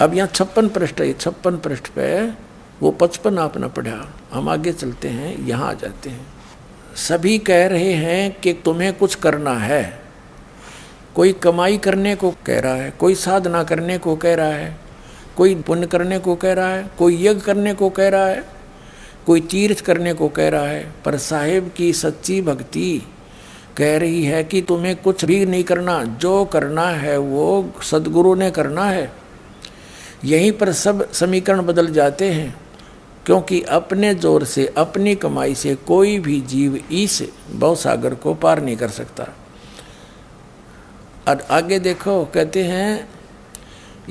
अब यहाँ 56 पृष्ठ है, 56 पृष्ठ पे वो 55 आपने पढ़ा। हम आगे चलते हैं, यहाँ आ जाते हैं। सभी कह रहे हैं कि तुम्हें कुछ करना है। कोई कमाई करने को कह रहा है, कोई साधना करने को कह रहा है, कोई पुण्य करने को कह रहा है, कोई यज्ञ करने को कह रहा है, कोई तीर्थ करने को कह रहा है। पर साहिब की सच्ची भक्ति कह रही है कि तुम्हें कुछ भी नहीं करना, जो करना है वो सद्गुरु ने करना है। यहीं पर सब समीकरण बदल जाते हैं, क्योंकि अपने जोर से, अपनी कमाई से कोई भी जीव इस भवसागर को पार नहीं कर सकता। और आगे देखो, कहते हैं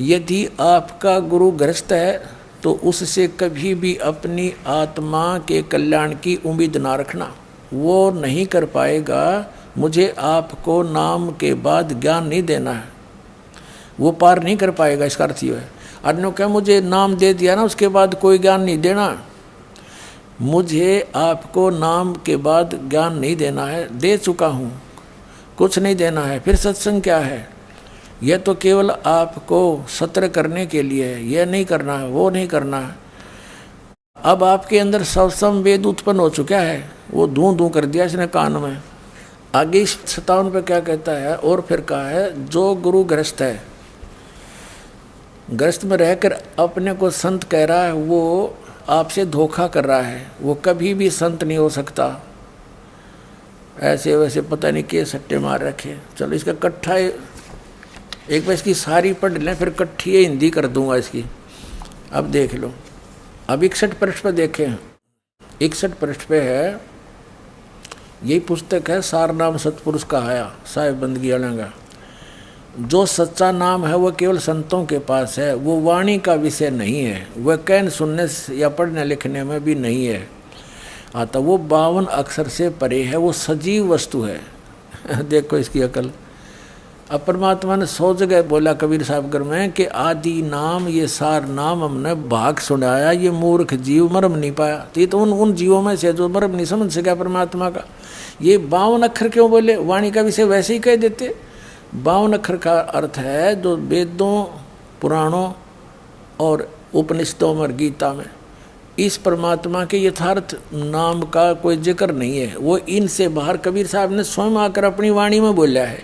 यदि आपका गुरु गृहस्थ है तो उससे कभी भी अपनी आत्मा के कल्याण की उम्मीद ना रखना, वो नहीं कर पाएगा। मुझे आपको नाम के बाद ज्ञान नहीं देना है, वो पार नहीं कर पाएगा। इसका अर्थ ये है, अन्यों क्या मुझे नाम दे दिया ना, उसके बाद कोई ज्ञान नहीं देना। मुझे आपको नाम के बाद ज्ञान नहीं देना है, दे चुका हूँ, कुछ नहीं देना है। फिर सत्संग क्या है? यह तो केवल आपको सत्र करने के लिए है, यह नहीं करना है, वो नहीं करना है। अब आपके अंदर सवसम वेद उत्पन्न हो चुका है, वो धूं धूं कर दिया इसने कान में। आगे 57 पे क्या कहता है? और फिर कहा है जो गुरु गृहस्थ है, गृहस्थ में रहकर अपने को संत कह रहा है, वो आपसे धोखा कर रहा है, वो कभी भी संत नहीं हो सकता। ऐसे वैसे पता नहीं के सट्टे मार रखे। चलो इसका कट्ठा एक बार इसकी सारी पढ़ लें, फिर कट्ठी हिंदी कर दूंगा इसकी। अब देख लो, अब 61 पृष्ठ पर देखें। 61 पृष्ठ पे है, यही पुस्तक है सार नाम सतपुरुष कहाया, साहेब बंदगी अलंगा। जो सच्चा नाम है वह केवल संतों के पास है, वो वाणी का विषय नहीं है, वह कहने सुनने या पढ़ने लिखने में भी नहीं है आता, वो 52 अक्षर से परे है, वो सजीव वस्तु है। देखो इसकी अकल। अब परमात्मा ने 100 जगह बोला कबीर साहब घर में कि आदि नाम ये सार नाम हमने भाग सुनाया, ये मूर्ख जीव मर्म नहीं पाया। तो ये तो उन जीवों में से जो मर्म नहीं समझ सका परमात्मा का। ये 52 अक्षर क्यों बोले? वाणी का विषय वैसे ही कह देते। 52 अक्षर का अर्थ है जो वेदों, पुराणों और उपनिषदों में, गीता में इस परमात्मा के यथार्थ नाम का कोई जिक्र नहीं है। वो इनसे बाहर कबीर साहब ने स्वयं आकर अपनी वाणी में बोला है।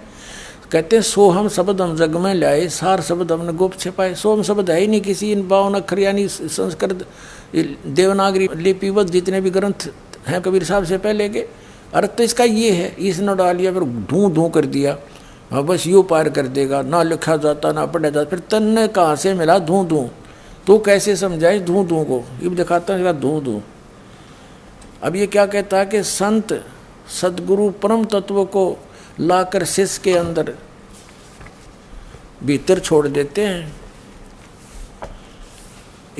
कहते हैं सोहम शब्द हम जग में लाए, सार शब्द हमने गुप्त छिपाए। सोहम शब्द है ही नहीं किसी इन 52 अक्षर यानी संस्कृत देवनागरी लिपिबद्ध जितने भी ग्रंथ हैं कबीर साहब से पहले के, अर्थ तो इसका ये है। इसने डाल दिया फिर धूँ धूँ कर दिया, हाँ बस यूँ पार कर देगा, ना लिखा जाता ना पढ़ा जाता। फिर तन ने कहाँ से मिला धूँ धूँ, तो कैसे समझाए धूँ धूँ को, ये दिखाता है धूँ धूँ। अब ये क्या कहता है कि संत सदगुरु परम तत्व को लाकर शिष्य के अंदर भीतर छोड़ देते हैं,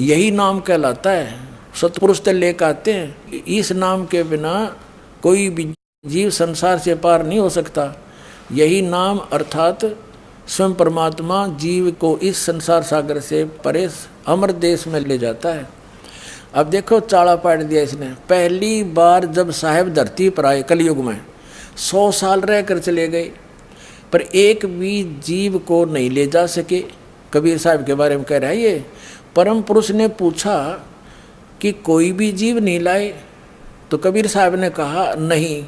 यही नाम कहलाता है। सतपुरुष तो लेकर आते हैं, इस नाम के बिना कोई भी जीव संसार से पार नहीं हो सकता। यही नाम अर्थात स्वयं परमात्मा जीव को इस संसार सागर से परे अमर देश में ले जाता है। अब देखो चाड़ा पाट दिया इसने। पहली बार जब साहेब धरती पर आए कलयुग में 100 साल रह कर चले गए, पर एक भी जीव को नहीं ले जा सके। कबीर साहब के बारे में कह रहा है ये। परम पुरुष ने पूछा कि कोई भी जीव नहीं लाए, तो कबीर साहब ने कहा नहीं।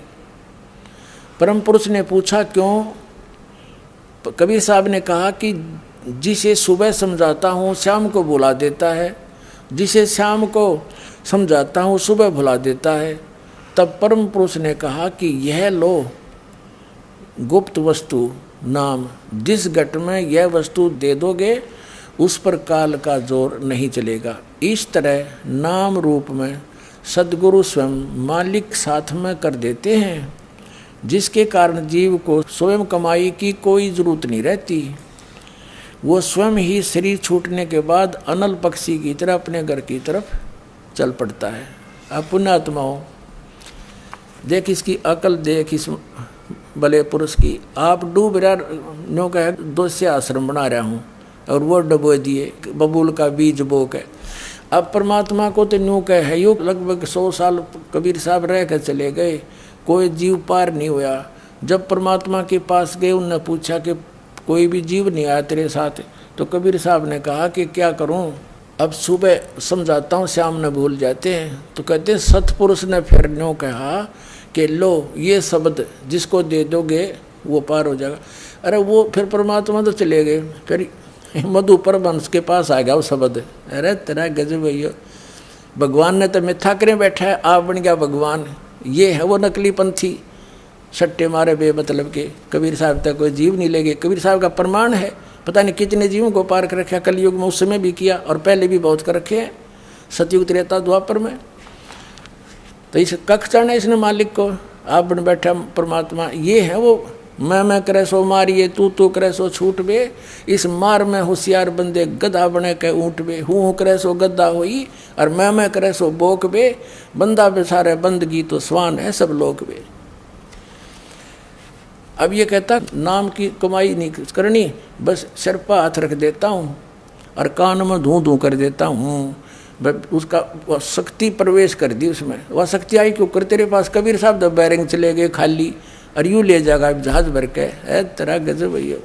परम पुरुष ने पूछा क्यों? कबीर साहब ने कहा कि जिसे सुबह समझाता हूँ शाम को भुला देता है, जिसे शाम को समझाता हूँ सुबह भुला देता है। तब परम पुरुष ने कहा कि यह लो गुप्त वस्तु नाम, जिस घट में यह वस्तु दे दोगे उस पर काल का जोर नहीं चलेगा। इस तरह नाम रूप में सद्गुरु स्वयं मालिक साथ में कर देते हैं, जिसके कारण जीव को स्वयं कमाई की कोई जरूरत नहीं रहती। वो स्वयं ही शरीर छूटने के बाद अनल पक्षी की तरह अपने घर की तरफ चल पड़ता है। अब पुण्यात्माओं देख इसकी अकल, देख इस भले पुरुष की। आप डूब रहा नो कह दो से आश्रम बना रहा हूँ और वो डबो दिए बबूल का बीज बो के। अब परमात्मा को तो न्यू कह है यू लगभग 100 साल कबीर साहब रह कर चले गए, कोई जीव पार नहीं हुआ। जब परमात्मा के पास गए उनने पूछा कि कोई भी जीव नहीं आया तेरे साथ, तो कबीर साहब ने कहा कि क्या करूं, अब सुबह समझाता हूँ शाम ने भूल जाते हैं। तो कहते हैं सतपुरुष ने फिर न्यों कहा कि लो ये शब्द जिसको दे दोगे वो पार हो जाएगा। अरे वो फिर परमात्मा तो चले गए, फिर मधु परमहंस के पास आ गया वो शब्द। अरे तेरा गजब भैया, भगवान ने तो मिथ्या करे बैठा है, आप बन गया भगवान। ये है वो नकली पंथी सट्टे मारे बेमतलब के। कबीर साहब तक कोई जीव नहीं लेगे। कबीर साहब का प्रमाण है, पता नहीं कितने जीवों को पार कर रखा कलयुग में, उस समय भी किया और पहले भी बहुत कर रखे हैं, सतयुग त्रेता द्वापर में। तो इस कख चढ़ना इसने मालिक को, आप बन बैठा परमात्मा। ये है वो मैं करे सो मारिए, तू करे सो छूट बे। इस मार में होशियार बंदे गधा बने के ऊँट बे। हूँ करे सो गद्दा होई और मैं करे सो बोक बे। बंदा बेसारे बंदगी तो स्वान है सब लोग बे। अब ये कहता नाम की कमाई नहीं करनी, बस सिर पर हाथ रख देता हूँ और कान में धूँ धूँ कर देता हूँ। उसका वह शक्ति प्रवेश कर दी उसमें। वह शक्ति आई क्यों कर तेरे पास? कबीर साहब तो बैरिंग चले गए खाली और यूँ ले जाएगा जहाज भर के। है तेरा गजब भैया,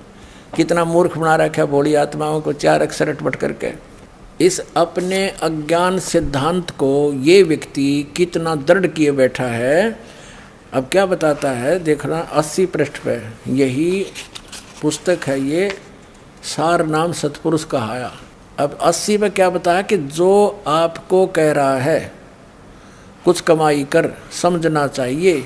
कितना मूर्ख बना रखा भोली आत्माओं को 4 अक्षर अटपट करके। इस अपने अज्ञान सिद्धांत को ये व्यक्ति कितना दृढ़ किए बैठा है। अब क्या बताता है देखना 80 पृष्ठ पे, यही पुस्तक है ये, सार नाम सतपुरुष कहाया। अब 80 पे क्या बताया कि जो आपको कह रहा है कुछ कमाई कर, समझना चाहिए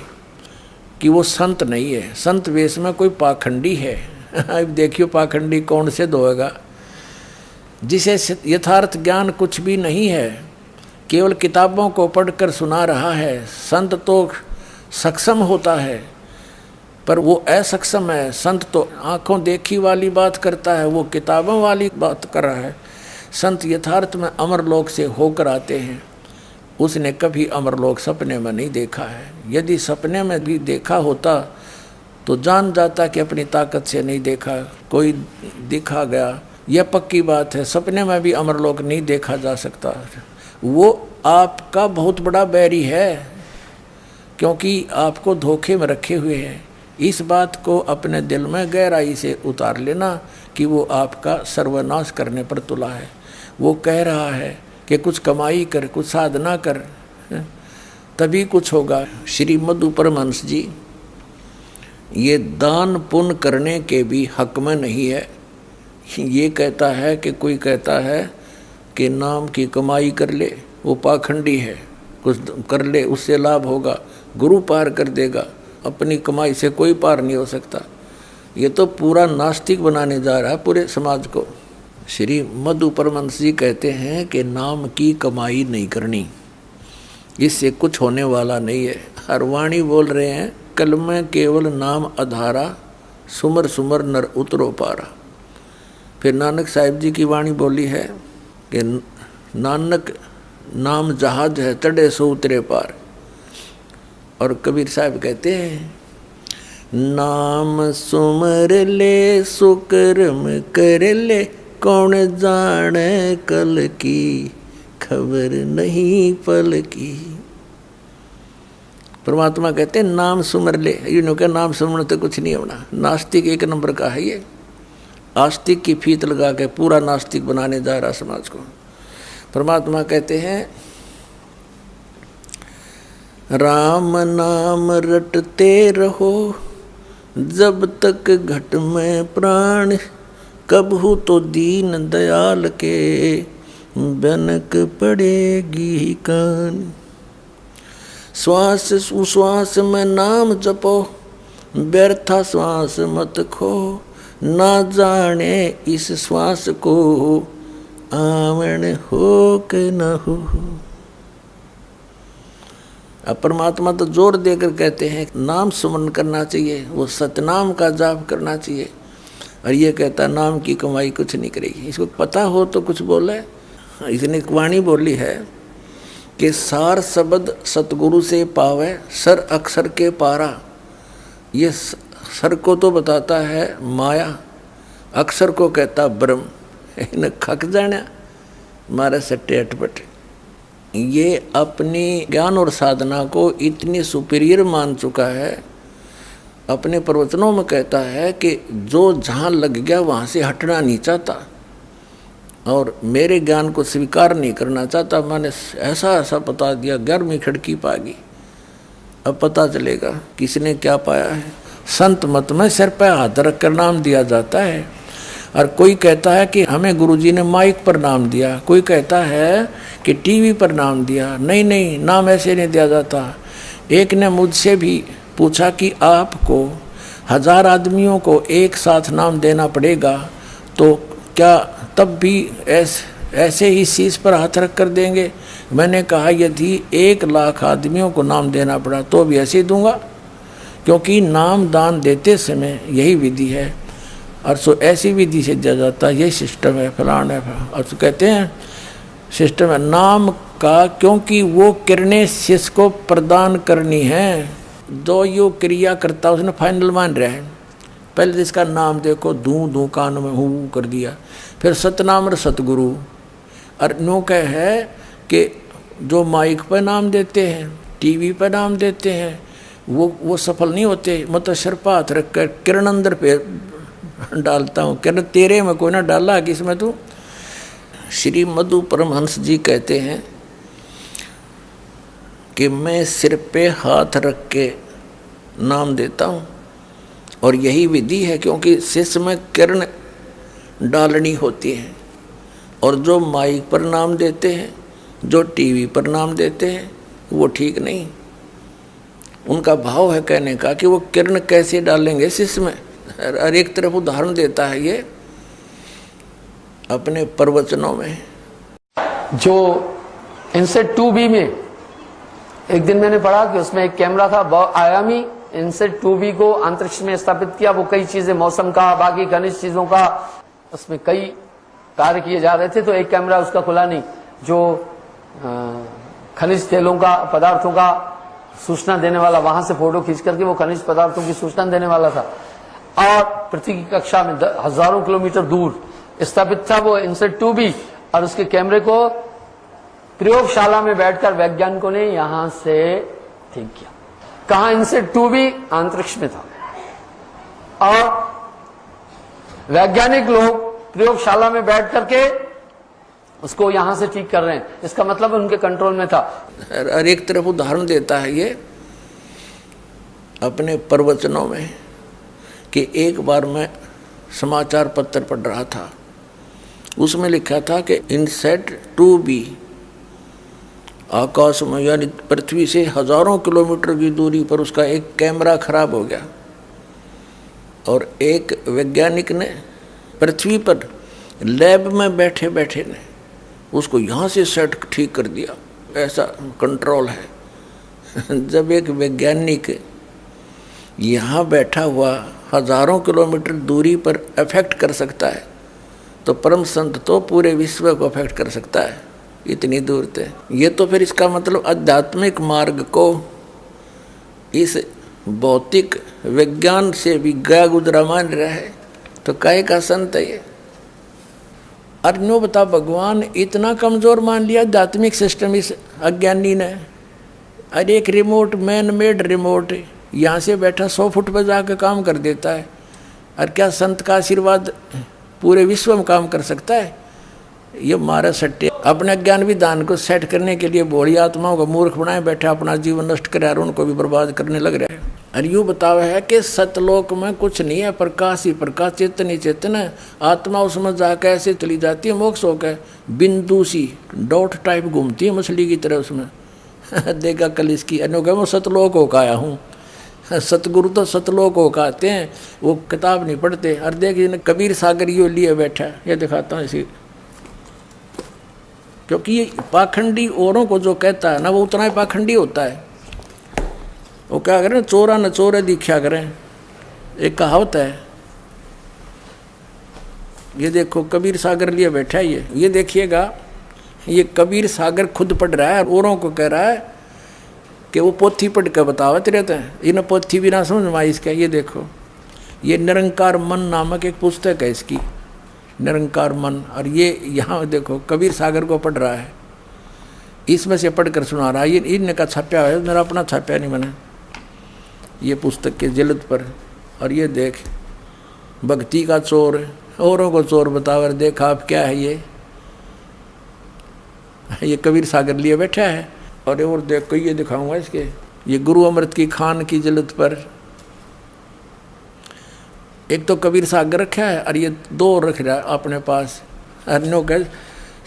कि वो संत नहीं है, संत वेश में कोई पाखंडी है। अब देखियो पाखंडी कौन से धोएगा, जिसे यथार्थ ज्ञान कुछ भी नहीं है, केवल किताबों को पढ़कर सुना रहा है। संत तो सक्षम होता है पर वो असक्षम है। संत तो आंखों देखी वाली बात करता है, वो किताबों वाली बात कर रहा है। संत यथार्थ में अमरलोक से होकर आते हैं। उसने कभी अमरलोक सपने में नहीं देखा है। यदि सपने में भी देखा होता तो जान जाता कि अपनी ताकत से नहीं देखा, कोई दिखा गया। यह पक्की बात है, सपने में भी अमरलोक नहीं देखा जा सकता। वो आपका बहुत बड़ा बैरी है, क्योंकि आपको धोखे में रखे हुए हैं। इस बात को अपने दिल में गहराई से उतार लेना कि वो आपका सर्वनाश करने पर तुला है। वो कह रहा है कि कुछ कमाई कर, कुछ साधना कर, तभी कुछ होगा। श्री मधु परमहंस जी ये दान पुण्य करने के भी हक में नहीं है। ये कहता है कि कोई कहता है कि नाम की कमाई कर ले, वो पाखंडी है। कुछ कर ले उससे लाभ होगा, गुरु पार कर देगा, अपनी कमाई से कोई पार नहीं हो सकता। ये तो पूरा नास्तिक बनाने जा रहा है पूरे समाज को। श्री मधु परमहंस जी कहते हैं कि नाम की कमाई नहीं करनी, इससे कुछ होने वाला नहीं है। हर वाणी बोल रहे हैं, कल में केवल नाम आधारा, सुमर सुमर नर उतरो पारा। फिर नानक साहिब जी की वाणी बोली है कि नानक नाम जहाज है, चढ़े सो उतरे पार। और कबीर साहब कहते हैं, नाम सुमर ले सुकर्म कर ले, कौन जाने कल की खबर नहीं पल की। परमात्मा कहते हैं नाम सुमर ले। यूँ क्या नाम सुमरने तो कुछ नहीं होना। नास्तिक एक नंबर का है ये, आस्तिक की फीत लगा के पूरा नास्तिक बनाने जा रहा समाज को। परमात्मा कहते हैं, राम नाम रटते रहो जब तक घट में प्राण, कबहू तो दीन दयाल के बनक पड़ेगी कान। श्वास उश्वास में नाम जपो, व्यर्था श्वास मत खो, ना जाने इस श्वास को आमन हो के न हो। अब परमात्मा तो जोर देकर कहते हैं नाम सुमरण करना चाहिए, वो सतनाम का जाप करना चाहिए। और ये कहता नाम की कमाई कुछ नहीं करेगी। इसको पता हो तो कुछ बोले। इसने एक वाणी बोली है कि सार शब्द सतगुरु से पावे, सर अक्षर के पारा। ये सर को तो बताता है माया, अक्षर को कहता ब्रह्म। इन्हें खक जाना मारे सट्टे अटपट। ये अपनी ज्ञान और साधना को इतनी सुपीरियर मान चुका है, अपने प्रवचनों में कहता है कि जो जहाँ लग गया वहाँ से हटना नहीं चाहता और मेरे ज्ञान को स्वीकार नहीं करना चाहता। मैंने ऐसा ऐसा बता दिया, 11वीं खिड़की पा गई। अब पता चलेगा किसने क्या पाया है। संत मत में सिर पे हाथ रख कर नाम दिया जाता है। और कोई कहता है कि हमें गुरुजी ने माइक पर नाम दिया, कोई कहता है कि टीवी पर नाम दिया। नहीं नहीं, नाम ऐसे नहीं दिया जाता। एक ने मुझसे भी पूछा कि आपको 1000 आदमियों को एक साथ नाम देना पड़ेगा तो क्या तब भी ऐसे ही शीश पर हाथ रख कर देंगे? मैंने कहा यदि 1 लाख आदमियों को नाम देना पड़ा तो भी ऐसे ही दूंगा, क्योंकि नाम दान देते समय यही विधि है। और सो ऐसी विधि से दिया जाता है, यही सिस्टम है, फलान है। और तो कहते हैं सिस्टम है नाम का, क्योंकि वो किरणें शिष्य को प्रदान करनी है। जो यो क्रिया करता उसने फाइनल मान रहा है। पहले जिसका नाम देखो, धू धू कान में हूँ कर दिया, फिर सतनाम और सतगुरु। और नो कह है कि जो माइक पर नाम देते हैं, टीवी पर नाम देते हैं, वो सफल नहीं होते। मतलब सिर पर हाथ रख कर किरण अंदर पे डालता हूँ, किरण तेरे में कोई ना डाला किसमें तू। श्री मधु परमहंस जी कहते हैं कि मैं सिर पे हाथ रख के नाम देता हूँ और यही विधि है, क्योंकि शिष्य में किरण डालनी होती है। और जो माइक पर नाम देते हैं, जो टीवी पर नाम देते हैं, वो ठीक नहीं। उनका भाव है कहने का कि वो किरण कैसे डालेंगे शिष्य में। और एक तरफ उदाहरण देता है ये अपने प्रवचनों में। जो इनसेट 2B में एक दिन मैंने पढ़ा कि उसमें एक कैमरा था, आयामी इनसेट 2B को अंतरिक्ष में स्थापित किया। वो कई चीजें, मौसम का, बाकी खनिज चीजों का, उसमें कई कार्य किए जा रहे थे। तो एक कैमरा उसका खुला नहीं, जो खनिज तेलों का, पदार्थों का सूचना देने वाला, वहां से फोटो खींच करके वो खनिज पदार्थों की सूचना देने वाला था। और पृथ्वी की कक्षा में हजारों किलोमीटर दूर स्थापित था वो इनसेट 2B। और उसके कैमरे को प्रयोगशाला में बैठकर वैज्ञानिकों ने यहां से ठीक किया। कहा इनसेट 2B अंतरिक्ष में था और वैज्ञानिक लोग प्रयोगशाला में बैठ करके उसको यहां से ठीक कर रहे हैं। इसका मतलब उनके कंट्रोल में था। और एक तरफ उदाहरण देता है ये अपने प्रवचनों में कि एक बार मैं समाचार पत्र पढ़ रहा था, उसमें लिखा था कि इनसेट 2B आकाश में यानी पृथ्वी से हजारों किलोमीटर की दूरी पर उसका एक कैमरा खराब हो गया और एक वैज्ञानिक ने पृथ्वी पर लैब में बैठे बैठे ने उसको यहाँ से सेट ठीक कर दिया। ऐसा कंट्रोल है। जब एक वैज्ञानिक यहाँ बैठा हुआ हजारों किलोमीटर दूरी पर अफेक्ट कर सकता है तो परम संत तो पूरे विश्व को अफेक्ट कर सकता है, इतनी दूर से। ये तो फिर इसका मतलब आध्यात्मिक मार्ग को इस भौतिक विज्ञान से भी गया गुजरा मान रहा है, तो काहे का संत है ये। अर्जुन बता, भगवान इतना कमजोर मान लिया आध्यात्मिक सिस्टम इस अज्ञानी ने। अरे एक रिमोट, मैन मेड रिमोट, यहाँ से बैठा 100 फुट पर जाकर काम कर देता है। और क्या संत का आशीर्वाद पूरे विश्व में काम कर सकता है? ये मारा सट्टे अपने अज्ञान विधान को सेट करने के लिए भोली आत्माओं को मूर्ख बनाए बैठे, अपना जीवन नष्ट करे और उनको भी बर्बाद करने लग रहे हैं। और यूँ बतावा है कि सतलोक में कुछ नहीं है, प्रकाश ही प्रकाश, चेतन ही चेतन है। आत्मा उसमें जाकर ऐसे चली जाती है मोक्ष होकर, बिंदु सी डॉट टाइप घूमती है मछली की तरह उसमें। देखा कल इसकी अनोखा, मैं सतलोक होकर आया हूँ। सतगुरु तो सतलोक होकर आते हैं, वो किताब नहीं पढ़ते। और देखिए कबीर सागर ये लिए बैठा है, ये दिखाता हूँ इसी, क्योंकि ये पाखंडी औरों को जो कहता है ना वो उतना ही पाखंडी होता है। वो क्या करें, चोरा न चोरे दिखा करें, एक कहावत है। ये देखो कबीर सागर लिए बैठा है ये देखिएगा, ये कबीर सागर खुद पढ़ रहा है, औरों को कह रहा है कि वो पोथी पढ़ कर बतावत रहते हैं। इन पोथी भी ना समझ में इसका। ये देखो, ये निरंकार मन नामक एक पुस्तक है इसकी, निरंकार मन। और ये यहाँ देखो कबीर सागर को पढ़ रहा है, इसमें से पढ़कर सुना रहा है। ये इनका छाप्या है, मेरा अपना छाप्या नहीं बना, ये पुस्तक के जिल्द पर। और ये देख, भक्ति का चोर औरों को चोर बतावर, देखा आप क्या है ये कबीर सागर लिए बैठा है। और देख को ये दिखाऊंगा इसके, ये गुरु अमृत की खान की जिल्द पर एक तो कबीर सागर रखा है और ये 2 रख रहा है अपने पास। अन्यों का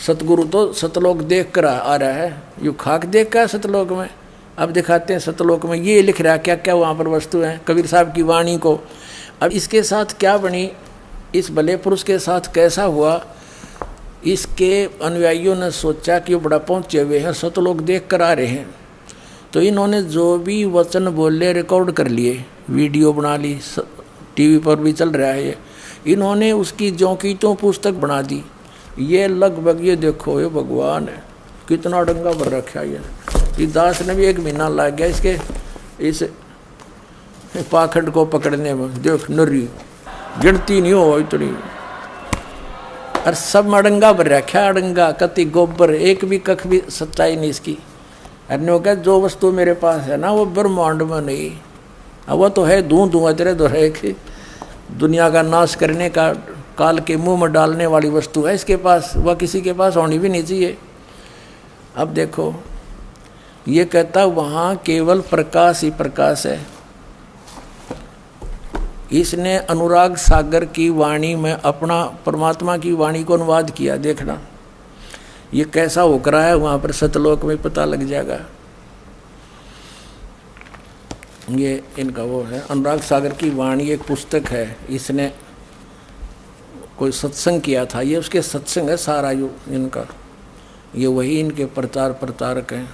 सतगुरु तो सतलोक देख कर आ रहा है, यू खाक देख कर सतलोक में। अब दिखाते हैं सतलोक में ये लिख रहा है क्या क्या वहाँ पर वस्तु हैं कबीर साहब की वाणी को। अब इसके साथ क्या बनी, इस भले पुरुष के साथ कैसा हुआ, इसके अनुयायियों ने सोचा कि वो बड़ा पहुँचे हुए हैं, सतलोक देख कर आ रहे हैं, तो इन्होंने जो भी वचन बोले रिकॉर्ड कर लिए, वीडियो बना ली, टीवी पर भी चल रहा है ये। इन्होंने उसकी ज्यों की त्यों पुस्तक बना दी। ये लगभग ये देखो, ये भगवान है कितना डंगा भर रखा है ये दास ने भी 1 महीना लग गया इसके इस पाखंड को पकड़ने में। देख नरी गिनती नहीं हो इतनी, और सब अड़ंगा भर रखा, अड़ंगा कति गोबर, एक भी कख भी सच्चाई नहीं इसकी। अन्यों का जो वस्तु मेरे पास है ना वो ब्रह्मांड में नहीं, अब वो तो है धुआं तेरे दो है कि दुनिया का नाश करने का काल के मुंह में डालने वाली वस्तु है इसके पास, वह किसी के पास होनी भी नहीं चाहिए। अब देखो ये कहता वहाँ केवल प्रकाश ही प्रकाश है। इसने अनुराग सागर की वाणी में अपना परमात्मा की वाणी को अनुवाद किया। देखना ये कैसा होकर आया वहाँ पर सतलोक में पता लग जाएगा। ये इनका वो है अनुराग सागर की वाणी, एक पुस्तक है। इसने कोई सत्संग किया था, ये उसके सत्संग है सारा इनका, ये वही इनके प्रचार प्रचारक हैं,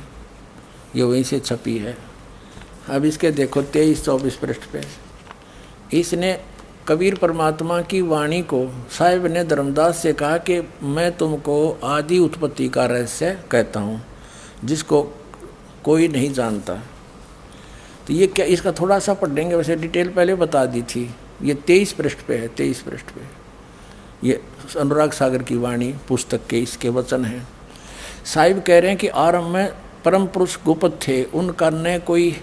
ये वहीं से छपी है। अब इसके देखो 23-24 पृष्ठ पे इसने कबीर परमात्मा की वाणी को साहिब ने धर्मदास से कहा कि मैं तुमको आदि उत्पत्ति का रहस्य कहता हूँ जिसको कोई नहीं जानता। तो ये क्या, इसका थोड़ा सा पढ़ देंगे, वैसे डिटेल पहले बता दी थी। ये 23 पृष्ठ पे है, 23 पृष्ठ पे ये अनुराग सागर की वाणी पुस्तक के इसके वचन हैं। साहिब कह रहे हैं कि आरंभ में परम पुरुष गुप्त थे, उनका न कोई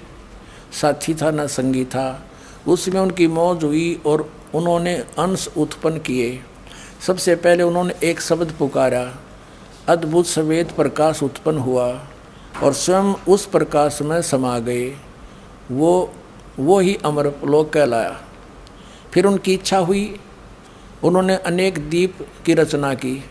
साथी था न संगी था। उसमें उनकी मौज हुई और उन्होंने अंश उत्पन्न किए। सबसे पहले उन्होंने एक शब्द पुकारा, अद्भुत सवेद प्रकाश उत्पन्न हुआ और स्वयं उस प्रकाश में समा गए। वो ही अमरलोक कहलाया। फिर उनकी इच्छा हुई, उन्होंने अनेक दीप की रचना की।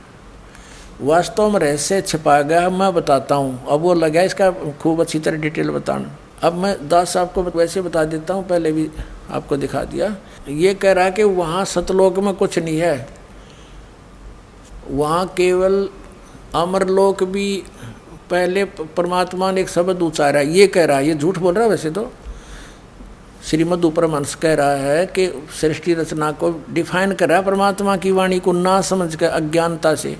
वास्तव में रहस्य छिपा गया, मैं बताता हूँ। अब वो लगा इसका खूब अच्छी तरह डिटेल बताना। अब मैं दास साहब को वैसे बता देता हूँ, पहले भी आपको दिखा दिया। ये कह रहा है कि वहाँ सतलोक में कुछ नहीं है, वहाँ केवल अमरलोक भी पहले परमात्मा ने एक शब्द उच्चारा, ये कह रहा है। ये झूठ बोल रहा है वैसे तो। श्रीमद् उपरमहंस कह रहा है कि सृष्टि रचना को डिफाइन कर रहा है परमात्मा की वाणी को ना समझ कर अज्ञानता से,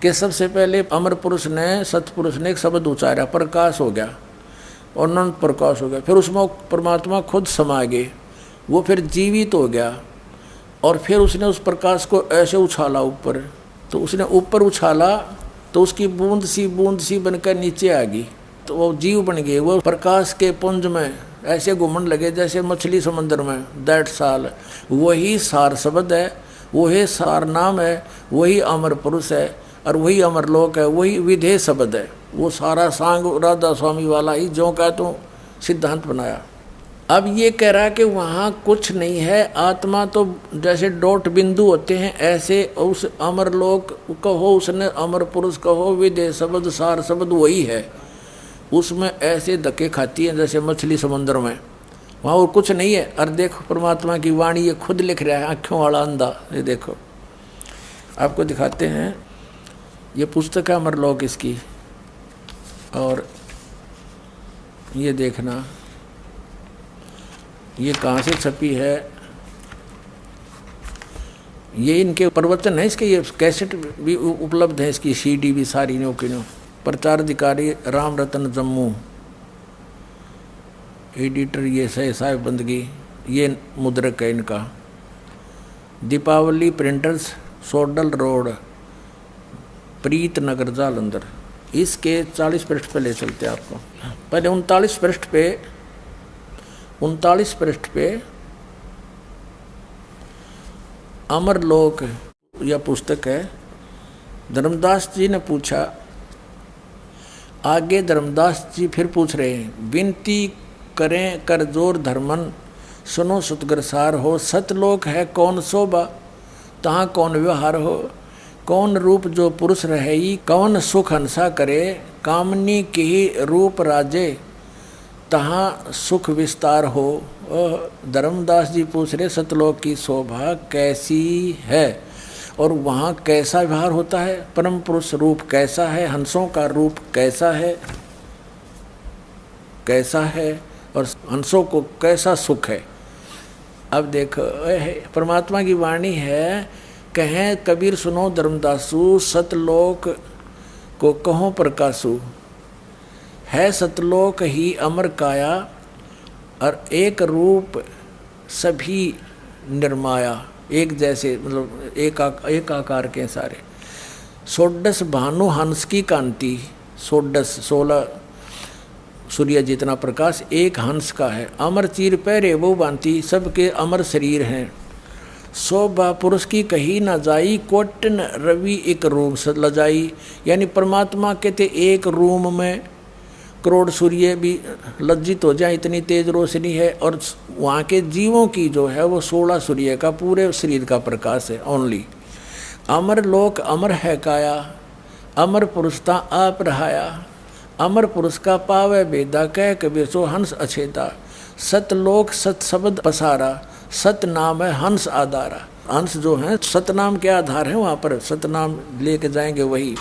कि सबसे पहले अमर पुरुष ने, सतपुरुष ने एक शब्द उच्चारा, प्रकाश हो गया और अनंत प्रकाश हो गया। फिर उसमें परमात्मा खुद समा गए, वो फिर जीवित हो गया और फिर उसने उस प्रकाश को ऐसे उछाला ऊपर, तो उसने ऊपर उछाला तो उसकी बूंद सी बनकर नीचे आ गई, तो वो जीव बन गए। वो प्रकाश के पुंज में ऐसे घूमने लगे जैसे मछली समंदर में। दैट साल वही सार शब्द है, वही सार नाम है, वही अमर पुरुष है और वही अमरलोक है, वही विधेय शब्द है। वो सारा सांग राधा स्वामी वाला ही जो कह तो सिद्धांत बनाया। अब ये कह रहा है कि वहाँ कुछ नहीं है, आत्मा तो जैसे डॉट बिंदु होते हैं ऐसे उस अमरलोक कहो, उसने अमर पुरुष कहो, विधेय शब्द सार शब्द वही है, उसमें ऐसे धक्के खाती है जैसे मछली समुद्र में, वहाँ और कुछ नहीं है। और देखो परमात्मा की वाणी ये खुद लिख रहा है, आँखों वाला अंधा। ये देखो आपको दिखाते हैं, ये पुस्तक है अमरलोक इसकी, और ये देखना ये कहाँ से छपी है, ये इनके प्रवचन है इसके, ये कैसेट भी उपलब्ध है इसकी, सीडी भी सारी नो की नो। प्रचार अधिकारी राम रतन जम्मू, एडिटर ये साहिब बंदगी, ये मुद्रक है इनका। दीपावली प्रिंटर्स, सोडल रोड, प्रीत नगर जालंधर। इसके 40 पृष्ठ पे ले चलते आपको। पहले 39 पृष्ठ पे अमरलोक यह पुस्तक है। धर्मदास जी ने पूछा, आगे धर्मदास जी फिर पूछ रहे हैं, विनती करें कर जोर धर्मन, सुनो सुतगरसार हो, सतलोक है कौन शोभा, तहाँ कौन व्यवहार हो, कौन रूप जो पुरुष रहेई, कौन सुख हंसा करे, कामनी की रूप राजे, तहाँ सुख विस्तार हो। धर्मदास जी पूछ रहे सतलोक की शोभा कैसी है और वहाँ कैसा व्यवहार होता है, परम पुरुष रूप कैसा है, हंसों का रूप कैसा है और हंसों को कैसा सुख है। अब देखो परमात्मा की वाणी है, कहें कबीर सुनो धर्मदासु, सतलोक को कहो प्रकाशु, है सतलोक ही अमर काया और एक रूप सभी निर्माया। एक जैसे मतलब एक आकार के सारे। सोडस भानु हंस की कांति, सोडस 16 सूर्य जितना प्रकाश एक हंस का है। अमर चीर पैरे वो बांति, सबके अमर शरीर हैं। शोभा पुरुष की कही न जाई, कोटन रवि एक रूप लजाई। यानी परमात्मा के थे एक रूम में करोड़ सूर्य भी लज्जित हो जाए, इतनी तेज रोशनी है। और वहाँ के जीवों की जो है वो 16 सूर्य का पूरे शरीर का प्रकाश है ओनली। अमर लोक अमर है काया, अमर पुरुषता आप रहाया, अमर पुरुष का पावे बेदा, कह कबीर सो हंस अछेदा। सतलोक सत शब्द पसारा, सत नाम है हंस आधारा। हंस जो है सतनाम के आधार है, वहाँ पर सतनाम लेके जाएंगे वही।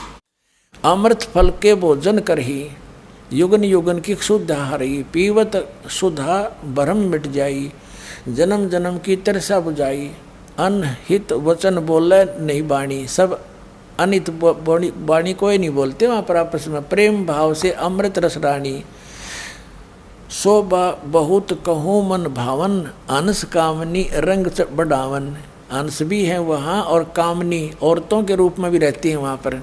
अमृत फल के भोजन करही, युगन युगन की सुधा हरी, पीवत सुधा भरम मिट जाई, जन्म जन्म की तरसा बुझाई। अनहित वचन बोले नहीं बाणी, सब अनित बाणी कोई नहीं बोलते वहाँ पर आपस में। प्रेम भाव से अमृत रस रानी, शोभा बहुत कहूँ मन भावन, अंश कामनी रंग बढ़ावन। अंश भी हैं वहाँ और कामनी औरतों के रूप में भी रहती हैं वहाँ पर।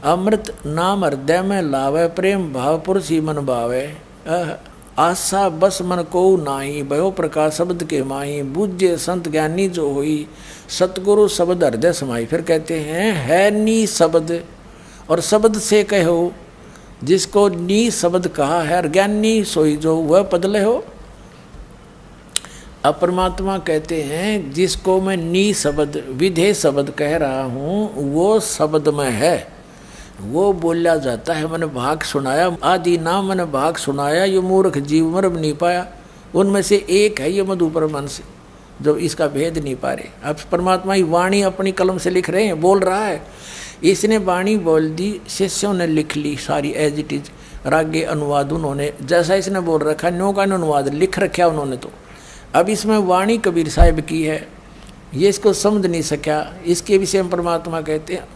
अमृत नाम हृदय में लावे, प्रेम भाव पुरुष ही मन भावे। आशा बस मन को नाही, भयो प्रकाश शब्द के माही। बूझे संत ज्ञानी जो हुई, सतगुरु शब्द हृदय समाई। फिर कहते हैं है नी शब्द, और शब्द से कहो जिसको नी शब्द कहा है, ज्ञानी सोई जो वह पदले हो। अब परमात्मा कहते हैं जिसको मैं नी शब्द विधेय शब्द कह रहा हूँ वो शब्द में है, वो बोला जाता है। मैंने भाग सुनाया आदि नाम, मैंने भाग सुनाया ये मूर्ख जीव मर्म नहीं पाया। उनमें से एक है ये मधु परमहंस जो इसका भेद नहीं पा रहे। अब परमात्मा ही वाणी अपनी कलम से लिख रहे हैं, बोल रहा है। इसने वाणी बोल दी, शिष्यों ने लिख ली सारी एज इट इज, रागे अनुवाद उन्होंने जैसा इसने बोल रखा न्यों का अनुवाद लिख रखा उन्होंने। तो अब इसमें वाणी कबीर साहिब की है, ये इसको समझ नहीं सका। इसके विषय में परमात्मा कहते हैं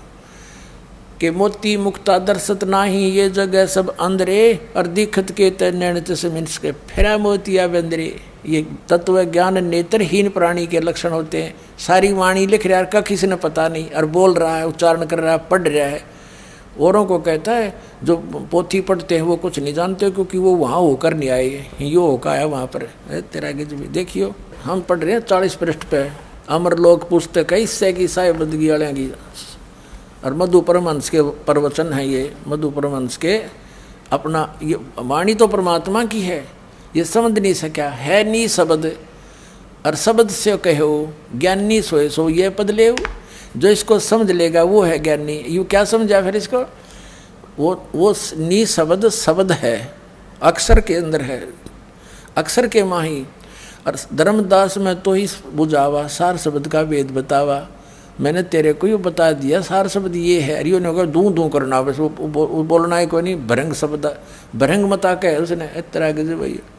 कि मोती मुक्ता दर्शत नाही ये जगह सब अंदरे और दिखत के तैन के फेरा मोतिया बंदरे। ये तत्व ज्ञान नेत्रहीन प्राणी के लक्षण होते हैं। सारी वाणी लिख रहा है का किसी ने पता नहीं, और बोल रहा है, उच्चारण कर रहा है, पढ़ रहा है। औरों को कहता है जो पोथी पढ़ते हैं वो कुछ नहीं जानते क्योंकि वो वहाँ होकर नहीं आए, यो होकर आया वहाँ पर। तेरा गिज भी देखियो, हम पढ़ रहे हैं 40 पृष्ठ पे अमरलोक पुस्तक है इससे की साहिब बंदगी वाले की, और मधु परमहंस के प्रवचन है ये। मधु परमहंस के अपना ये वाणी तो परमात्मा की है, ये समझ नहीं सका है नी शब्द, और शब्द से कहो ज्ञानी सोए सो ये पद ले। जो इसको समझ लेगा वो है ज्ञानी। यू क्या समझा फिर इसको, वो नी शब्द शब्द है, अक्षर के अंदर है, अक्षर के माही। और धर्मदास में तो ही बुझावा सार शब्द का वेद बतावा। मैंने तेरे को ये बता दिया सार शब्द ये है। अरियो ने कहा दूं दूं करना बस, वो बोलना है कोई नहीं। भरंग शब्द भरंग मता का है उसने इतना गज भैया,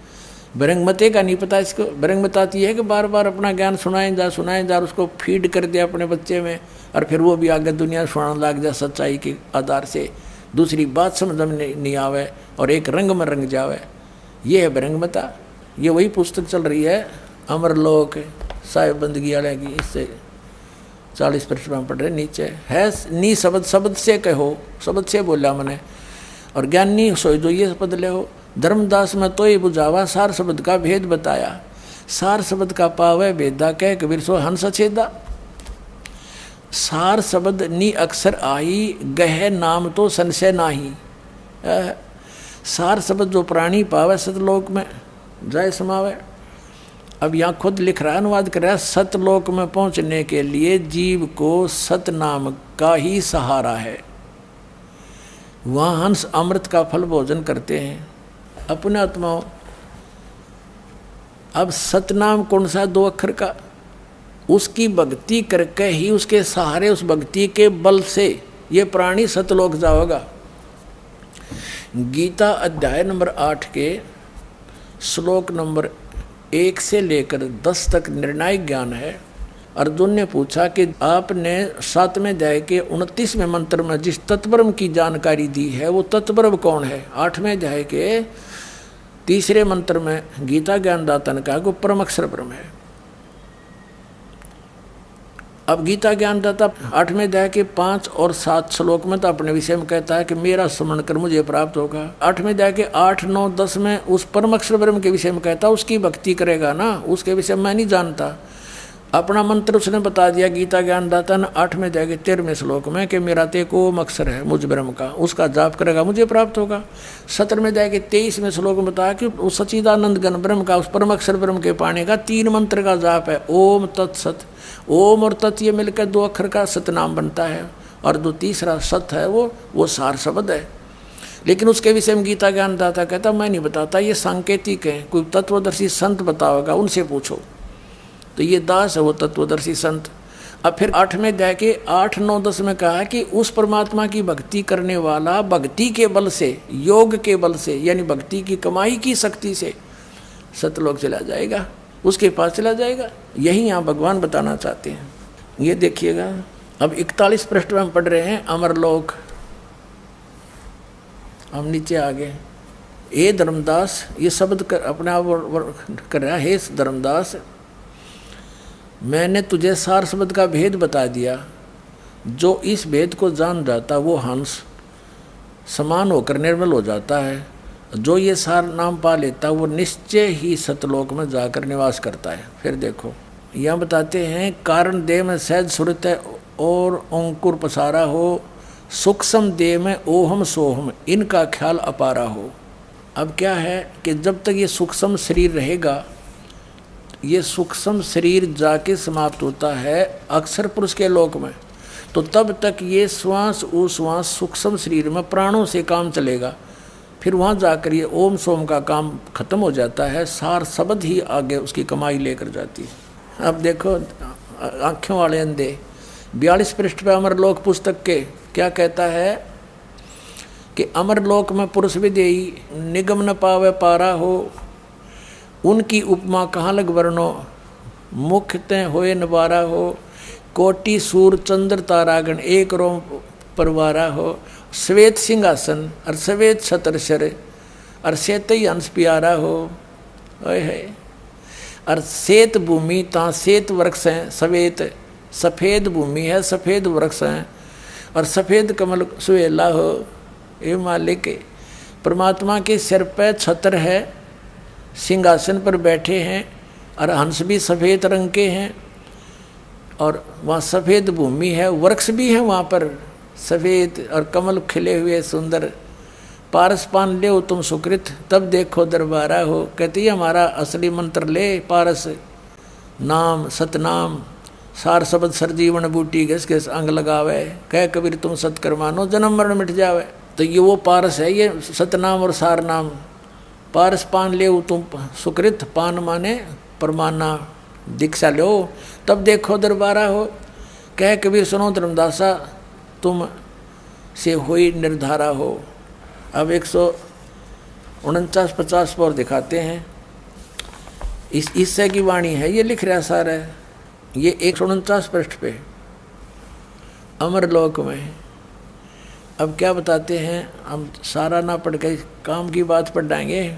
भरंग मते का नहीं पता इसको। भरंग बताती है कि बार बार अपना ज्ञान सुनाए जा, उसको फीड कर दिया अपने बच्चे में, और फिर वो भी आगे दुनिया सुनाने लग जाए सच्चाई के आधार से। दूसरी बात समझ में नहीं आवे और एक रंग में रंग जावे, ये है भरंग मता। ये वही पुस्तक चल रही है अमरलोक साहिब बंदगी वाले की, इससे 40 पृष्ठ में पढ़ रहे नीचे है नी शब्द, शब्द से कहो, शब्द से बोला मैंने। और ज्ञानी सोई जो ये पद ले हो। धर्मदास में तो ये बुझावा सार शब्द का भेद बताया। सार शब्द का पावे भेदा कह कबीर सो हंस छेदा। सार शब्द नी अक्षर आई गह नाम तो संशय नाही। सार शब्द जो प्राणी पावे सतलोक में जय समावे। अब यहाँ खुद लिख रहा है, अनुवाद कर रहा है, सतलोक में पहुँचने के लिए जीव को सतनाम का ही सहारा है। वहाँ हंस अमृत का फल भोजन करते हैं अपने आत्माओं। अब सतनाम कौन सा 2 अक्षर का, उसकी भक्ति करके ही उसके सहारे, उस भक्ति के बल से ये प्राणी सतलोक जाओगा। गीता अध्याय नंबर 8 के श्लोक नंबर 1 से लेकर 10 तक निर्णायक ज्ञान है। अर्जुन ने पूछा कि आपने 7वें अध्याय के 29वें मंत्र में जिस तत्ब्रह्म की जानकारी दी है वो तत्ब्रह्म कौन है। 8वें अध्याय के 3रे मंत्र में गीता ज्ञानदाता ने कहा कि परम अक्षर ब्रह्म है। अब गीता ज्ञानदाता 8वें अध्याय के 5 और 7 श्लोक में तो अपने विषय में कहता है कि मेरा स्मरण कर मुझे प्राप्त होगा। 8वें अध्याय के 8, 9, 10 में उस परम अक्षर ब्रह्म के विषय में कहता है उसकी भक्ति करेगा ना, उसके विषय में मैं नहीं जानता। अपना मंत्र उसने बता दिया गीता ज्ञानदाता ने 8वें अध्याय के 13वें श्लोक में कि मेरा ते को अक्षर है मुझ ब्रह्म का, उसका जाप करेगा मुझे प्राप्त होगा। 17वें अध्याय के 23वें श्लोक में बताया कि उस सच्चिदानंद गण ब्रह्म का, उस परम अक्षर ब्रह्म के पाने का 3 मंत्र का जाप है, ओम तत्सत। ओम और तत् ये मिलकर 2 अक्षर का सतनाम बनता है, और जो तीसरा सत है वो सार शब्द है। लेकिन उसके विषय में गीता ज्ञानदाता कहता मैं नहीं बताता, ये सांकेतिक है, कोई तत्वदर्शी संत बताओगा उनसे पूछो। तो ये दास है वो तत्वदर्शी संत। अब फिर 8वें अध्याय के 8, 9, 10 में कहा कि उस परमात्मा की भक्ति करने वाला भक्ति के बल से, योग के बल से, यानी भक्ति की कमाई की शक्ति से सतलोक चला जाएगा, उसके पास चला जाएगा। यही यहाँ भगवान बताना चाहते हैं। ये देखिएगा अब 41 पृष्ठ में हम पढ़ रहे हैं अमरलोक। हम नीचे आ गए। हे धर्मदास, ये शब्द कर अपने आप कर रहा है, हे धर्मदास मैंने तुझे सार शब्द का भेद बता दिया। जो इस भेद को जान जाता वो हंस समान होकर निर्मल हो जाता है। जो ये सार नाम पा लेता वो निश्चय ही सतलोक में जाकर निवास करता है। फिर देखो यहाँ बताते हैं कारण देह में सहज सुरत है और अंकुर पसारा हो, सूक्ष्म देह में ओहम सोहम इनका ख्याल अपारा हो। अब क्या है कि जब तक ये सूक्ष्म शरीर रहेगा ये सूक्ष्म शरीर जाके समाप्त होता है अक्षर पुरुष के लोक में, तो तब तक ये श्वास उश्वास सूक्ष्म शरीर में प्राणों से काम चलेगा। फिर वहाँ जाकर ये ओम सोम का काम खत्म हो जाता है, सार शब्द ही आगे उसकी कमाई लेकर जाती है। अब देखो आँखों वाले अंधे 42 पृष्ठ पे अमरलोक पुस्तक के क्या कहता है कि अमरलोक में पुरुष विदेही निगम न पावे पारा हो, उनकी उपमा कहाँ लग वर्णो, मुख तय होए नवारा हो, कोटि सूर चंद्र तारागण एक रोम परवारा हो, श्वेत सिंहासन और श्वेत छत्रशर और श्वेत ही अंश प्यारा हो, है और श्वेत भूमि ता श्वेत वृक्ष हैं, श्वेत सफ़ेद भूमि है, सफ़ेद वृक्ष हैं और सफ़ेद कमल सुहेला हो। ये मालिक परमात्मा के सिर पर छत्र है, सिंहासन पर बैठे हैं और हंस भी सफ़ेद रंग के हैं और वहाँ सफ़ेद भूमि है, वृक्ष भी है वहाँ पर सफ़ेद और कमल खिले हुए सुंदर। पारस पान ले हो तुम सुकृत तब देखो दरबारा हो। कहती है हमारा असली मंत्र ले, पारस नाम सतनाम सार शब्द सरजीवन बूटी घस घस अंग लगावे, कह कबीर तुम सत्कर मानो जन्म मरण मिट जावे। तो ये वो पारस है, ये सतनाम और सार नाम। पारस पान ले तुम सुकृत, पान माने परमाना, दीक्षा लो तब देखो दरबारा हो। कह कबीर सुनो धर्मदासा तुम से हुई निर्धारा हो। अब 149-50 पर दिखाते हैं, इस ईसा की वाणी है, ये लिख रहा सारा है, ये 149 पृष्ठ पे अमरलोक में। अब क्या बताते हैं, हम सारा ना पढ़ के काम की बात पढ़ाएंगे।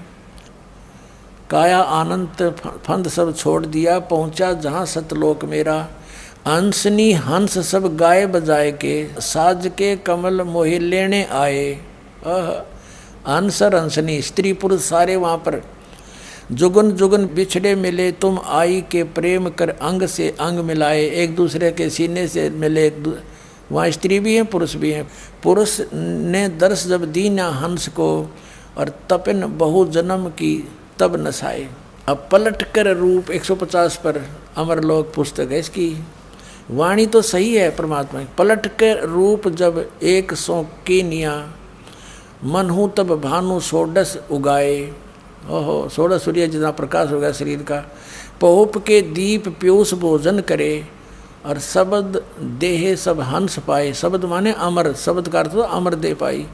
काया आनंद फंद सब छोड़ दिया, पहुंचा जहाँ सतलोक मेरा, हंसनी हंस सब गाए बजाए के, साज के कमल मोहे लेने आए। हंस और हंसनी स्त्री पुरुष सारे वहाँ पर जुगन जुगन बिछड़े मिले, तुम आई के प्रेम कर अंग से अंग मिलाए, एक दूसरे के सीने से मिले। वहाँ स्त्री भी हैं पुरुष भी हैं। पुरुष ने दर्श जब दीना हंस को, और तपन बहु जन्म की तब नसाए। अब पलट कर रूप 150 पर अमरलोक पुस्तक है, इसकी वाणी तो सही है परमात्मा की। पलट कर रूप जब 100 कीनिया, मन हूँ तब भानु सोडस उगाए। ओहो, 16 सूर्य जितना प्रकाश हो गया शरीर का। पहुप के दीप पीयूष भोजन करे, और शब्द देहे सब हंस पाए। शब्द माने अमर, शब्द का अर्थ अमर दे पाई।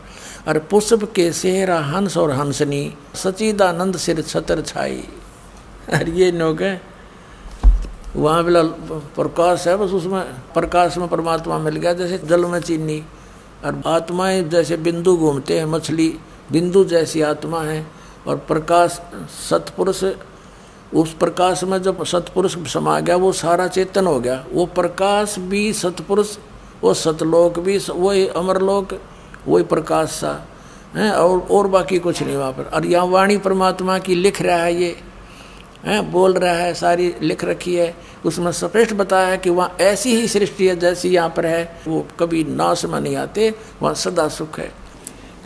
और पुष्प के सेहरा हंस और हंसनी, सचिदानंद सिर छतर छाई। और ये लोग है वहाँ बिला प्रकाश है, बस उसमें प्रकाश में परमात्मा मिल गया, जैसे जल में चीनी। और आत्माएं जैसे बिंदु घूमते हैं, मछली बिंदु जैसी आत्मा है। और प्रकाश सतपुरुष, उस प्रकाश में जब सतपुरुष समा गया वो सारा चेतन हो गया। वो प्रकाश भी सतपुरुष, वो सतलोक भी वही अमरलोक, वही प्रकाश सा है, और बाकी कुछ नहीं वहाँ पर। और यहाँ वाणी परमात्मा की लिख रहा है, ये है बोल रहा है, सारी लिख रखी है। उसमें स्पष्ट बताया है कि वहाँ ऐसी ही सृष्टि है जैसी यहाँ पर है, वो कभी नाश में नहीं आते, वहाँ सदा सुख है।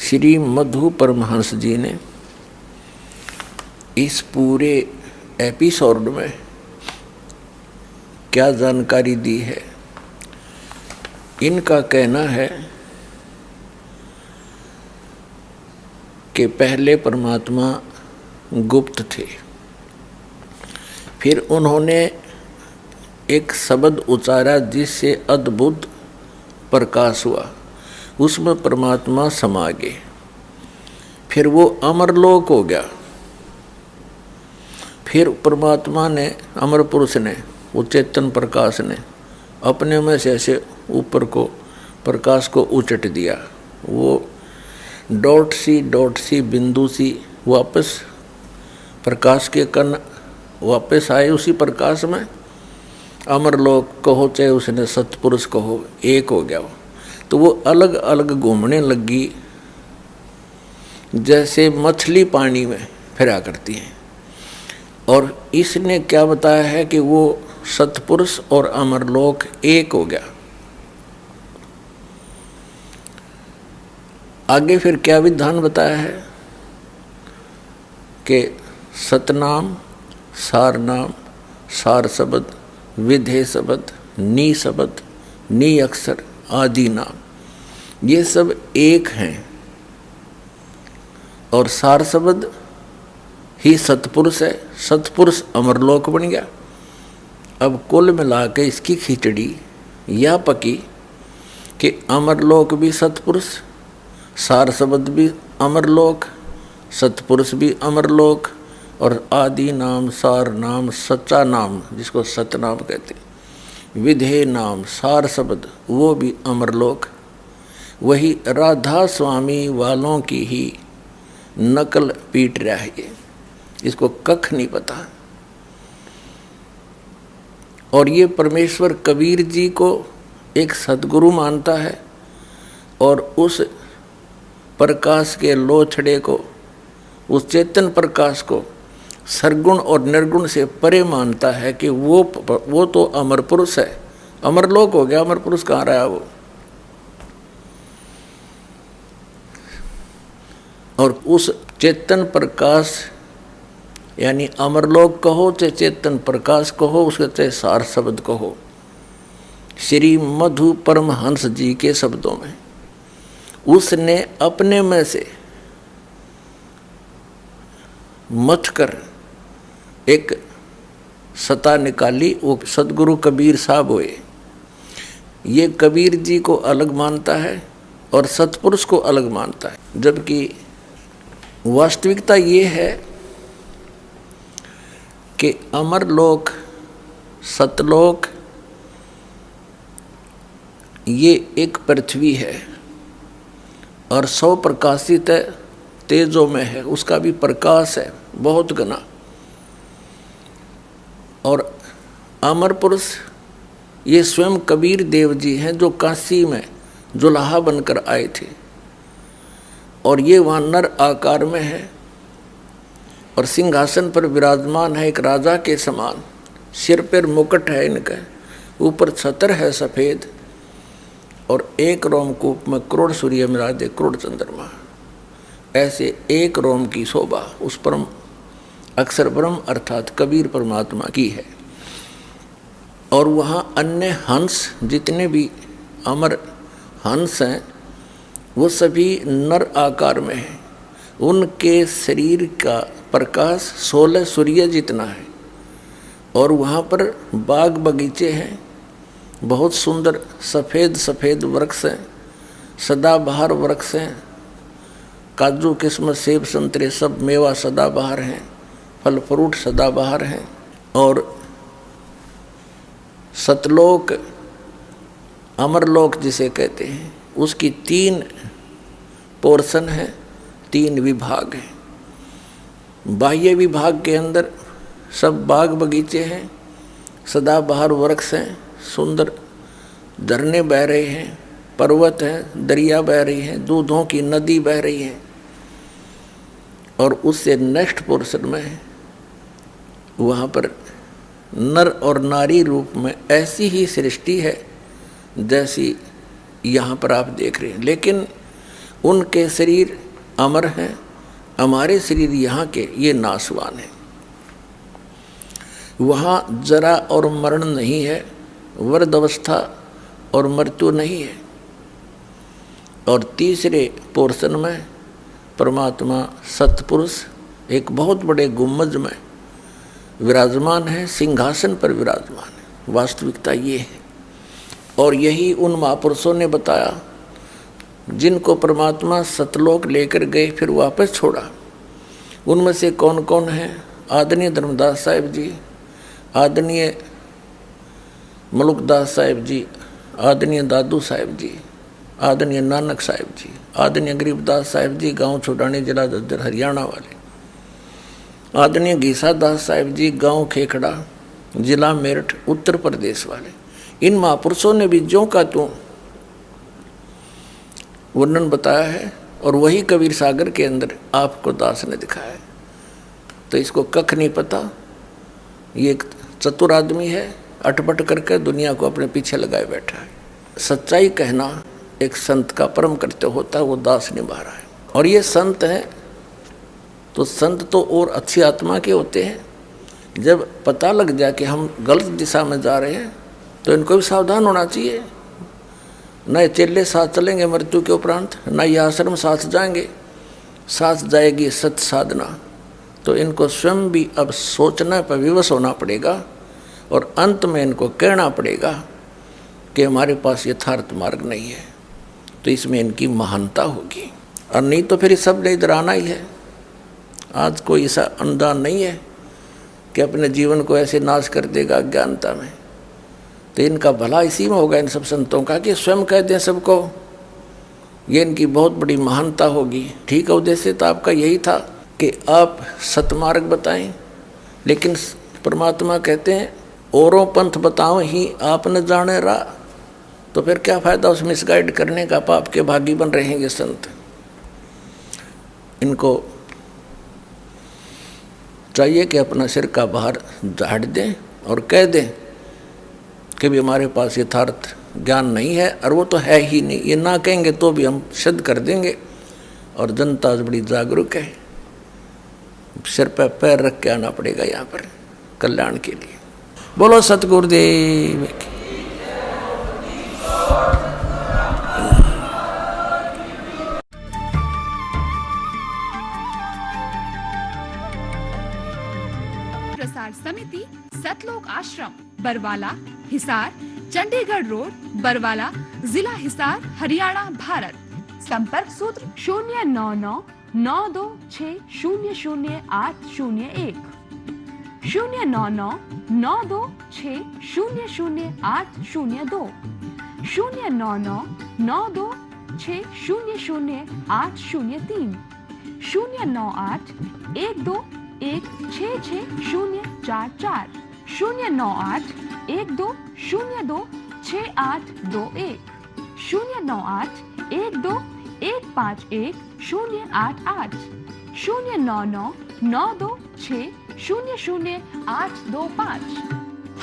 श्री मधु परमहंस जी ने इस पूरे एपिसोड में क्या जानकारी दी है। इनका कहना है कि पहले परमात्मा गुप्त थे, फिर उन्होंने एक शब्द उच्चारा जिससे अद्भुत प्रकाश हुआ, उसमें परमात्मा समा गए। फिर वो अमरलोक हो गया। फिर परमात्मा ने, अमर पुरुष ने, वो चेतन प्रकाश ने अपने में से ऐसे ऊपर को प्रकाश को उचट दिया। वो डॉट सी बिंदु सी वापस प्रकाश के कण वापस आए उसी प्रकाश में। अमरलोक कहो चाहे उसने सतपुरुष कहो, एक हो गया वो। तो वो अलग अलग घूमने लगी, जैसे मछली पानी में फिरा करती है। और इसने क्या बताया है कि वो सतपुरुष और अमरलोक एक हो गया। आगे फिर क्या विधान बताया है कि सतनाम, सारनाम सार शब्द, विधेय शब्द, नी शब्द, नी अक्षर, आदि नाम, ये सब एक हैं। और सार शब्द ही सतपुरुष है, सतपुरुष अमरलोक बन गया। अब कुल मिला के इसकी खिचड़ी यह पकी कि अमरलोक भी सतपुरुष, सार शब्द भी अमरलोक, सतपुरुष भी अमरलोक, और आदि नाम, सार नाम, सच्चा नाम जिसको सतनाम कहते, विधेय नाम, सार शब्द वो भी अमरलोक। वही राधा स्वामी वालों की ही नकल पीट रहा है ये, इसको कख नहीं पता। और ये परमेश्वर कबीर जी को एक सदगुरु मानता है और उस प्रकाश के लोथड़े को, उस चेतन प्रकाश को सरगुण और निर्गुण से परे मानता है कि वो तो अमर पुरुष है। अमरलोक हो गया, अमर पुरुष कहाँ रहा वो। और उस चेतन प्रकाश यानी अमरलोक कहो चाहे चेतन प्रकाश कहो, उसके चाहे सार शब्द कहो, श्री मधु परमहंस जी के शब्दों में उसने अपने में से मथ कर एक सत्ता निकाली। वो सदगुरु कबीर साहब हुए। ये कबीर जी को अलग मानता है और सतपुरुष को अलग मानता है, जबकि वास्तविकता ये है कि अमरलोक, सतलोक ये एक पृथ्वी है और 100 प्रकाशित है, तेजों में है, उसका भी प्रकाश है बहुत घना। और अमर पुरुष ये स्वयं कबीर देव जी हैं जो काशी में जुलाहा बनकर आए थे, और ये वहाँ नर आकार में है और सिंहासन पर विराजमान है एक राजा के समान। सिर पर मुकुट है इनका, ऊपर छतर है सफ़ेद, और एक रोमकूप में करोड़ सूर्य मिराजे करोड़ चंद्रमा। ऐसे एक रोम की शोभा उस परम अक्षर ब्रह्म अर्थात कबीर परमात्मा की है। और वहाँ अन्य हंस जितने भी अमर हंस हैं वो सभी नर आकार में हैं। उनके शरीर का प्रकाश 16 सूर्य जितना है। और वहाँ पर बाग बगीचे हैं, बहुत सुंदर सफ़ेद सफ़ेद वृक्ष हैं, सदाबहार वृक्ष हैं, काजू किस्मत सेब संतरे सब मेवा सदाबहार हैं, फल फ्रूट सदाबहार हैं। और सतलोक अमरलोक जिसे कहते हैं उसकी 3 पोर्शन है, 3 विभाग हैं। बाह्य विभाग के अंदर सब बाग बगीचे हैं, सदाबहार वृक्ष हैं, सुंदर झरने बह रहे हैं, पर्वत हैं, दरिया बह रही हैं, दूधों की नदी बह रही है। और उससे नेक्स्ट पोर्शन में वहाँ पर नर और नारी रूप में ऐसी ही सृष्टि है जैसी यहाँ पर आप देख रहे हैं, लेकिन उनके शरीर अमर हैं, हमारे शरीर यहाँ के ये नाशवान हैं। वहाँ जरा और मरण नहीं है, वृद्धावस्था और मृत्यु नहीं है। और तीसरे पोर्शन में परमात्मा सतपुरुष एक बहुत बड़े गुम्बज में विराजमान है, सिंहासन पर विराजमान है। वास्तविकता ये है। और यही उन महापुरुषों ने बताया जिनको परमात्मा सतलोक लेकर गए फिर वापस छोड़ा। उनमें से कौन कौन हैं? आदरणीय धर्मदास साहिब जी, आदरणीय मलुकदास साहिब जी, आदरणीय दादू साहिब जी, आदरणीय नानक साहिब जी, आदरणीय गरीबदास साहिब जी गांव छोटानी जिला दद्दर हरियाणा वाले, आदरणीय गीसा दास साहिब जी गांव खेखड़ा जिला मेरठ उत्तर प्रदेश वाले। इन महापुरुषों ने भी ज्यों का त्यों वर्णन बताया है और वही कबीर सागर के अंदर आपको दास ने दिखाया है। तो इसको कख नहीं पता, ये एक चतुर आदमी है, अटपट करके दुनिया को अपने पीछे लगाए बैठा है। सच्चाई कहना एक संत का परम कर्तव्य होता है, वो दास निभा रहा है। और ये संत हैं तो संत तो और अच्छी आत्मा के होते हैं, जब पता लग जाए कि हम गलत दिशा में जा रहे हैं तो इनको भी सावधान होना चाहिए। न चेले साथ चलेंगे मृत्यु के उपरांत, न ये आश्रम साथ जाएंगे, साथ जाएगी सत साधना। तो इनको स्वयं भी अब सोचना पर विवश होना पड़ेगा और अंत में इनको कहना पड़ेगा कि हमारे पास यथार्थ मार्ग नहीं है। तो इसमें इनकी महानता होगी, और नहीं तो फिर सब ने इधर आना ही है। आज कोई ऐसा अनुदान नहीं है कि अपने जीवन को ऐसे नाश कर देगा अज्ञानता में। तो इनका भला इसी में होगा इन सब संतों का कि स्वयं कह दें सबको, ये इनकी बहुत बड़ी महानता होगी। ठीक है, उद्देश्य तो आपका यही था कि आप सतमार्ग बताएं, लेकिन परमात्मा कहते हैं औरों पंथ बताओ ही आप न जाने रहा। तो फिर क्या फायदा उस मिसगाइड करने का, पाप के भागी बन रहेंगे संत। इनको चाहिए कि अपना सिर का बाहर झाड़ दें और कह दें कि भी हमारे पास यथार्थ ज्ञान नहीं है, और वो तो है ही नहीं। ये ना कहेंगे तो भी हम सिद्ध कर देंगे। और जनता बड़ी जागरूक है, सिर पर पैर रख के आना पड़ेगा यहाँ पर कल्याण के लिए। बोलो सतगुरुदेव की। प्रसार समिति सतलोक आश्रम बरवाला हिसार चंडीगढ़ रोड बरवाला जिला हिसार हरियाणा भारत। संपर्क सूत्र 09992600801 09992600802 09992600803 09812166044 09812026821 09812151088 09992600825।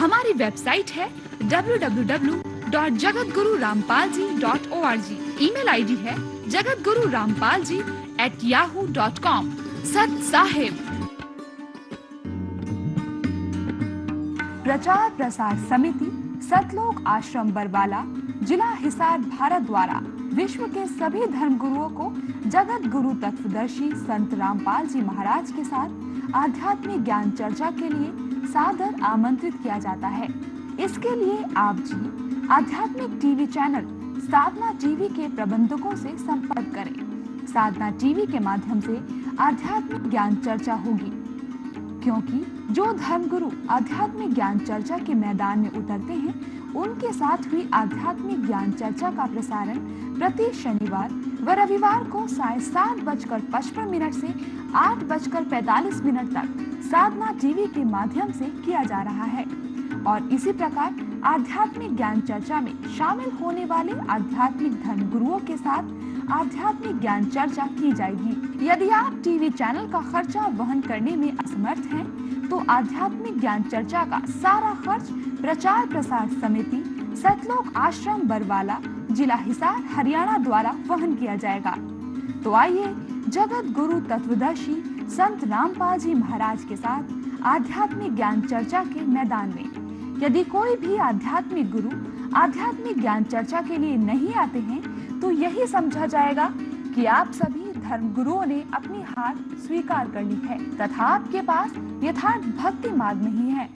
हमारी वेबसाइट है www.jagatgururampalji.org। ईमेल आईडी है jagatgururampalji@yahoo.com। सत साहिब। प्रचार प्रसार समिति सतलोक आश्रम बरवाला जिला हिसार भारत द्वारा विश्व के सभी धर्मगुरुओं को जगत गुरु तत्वदर्शी संत रामपाल जी महाराज के साथ आध्यात्मिक ज्ञान चर्चा के लिए सादर आमंत्रित किया जाता है। इसके लिए आप जी आध्यात्मिक टीवी चैनल साधना टीवी के प्रबंधकों से संपर्क करें। साधना टीवी के माध्यम से आध्यात्मिक ज्ञान चर्चा होगी, क्योंकि जो धर्मगुरु आध्यात्मिक ज्ञान चर्चा के मैदान में उतरते हैं उनके साथ हुई आध्यात्मिक ज्ञान चर्चा का प्रसारण प्रति शनिवार व रविवार को 7:55 से 8:45 तक साधना टीवी के माध्यम से किया जा रहा है। और इसी प्रकार आध्यात्मिक ज्ञान चर्चा में शामिल होने वाले आध्यात्मिक धर्मगुरुओं के साथ आध्यात्मिक ज्ञान चर्चा की जाएगी। यदि आप टीवी चैनल का खर्चा वहन करने में असमर्थ हैं, तो आध्यात्मिक ज्ञान चर्चा का सारा खर्च प्रचार प्रसार समिति सतलोक आश्रम बरवाला जिला हिसार हरियाणा द्वारा वहन किया जाएगा। तो आइए जगत गुरु तत्वदर्शी संत रामपाल जी महाराज के साथ आध्यात्मिक ज्ञान चर्चा के मैदान में। यदि कोई भी आध्यात्मिक गुरु आध्यात्मिक ज्ञान चर्चा के लिए नहीं आते हैं, तो यही समझा जाएगा कि आप सभी धर्मगुरुओं ने अपनी हार स्वीकार कर ली है तथा आपके पास यथार्थ भक्ति मार्ग नहीं है।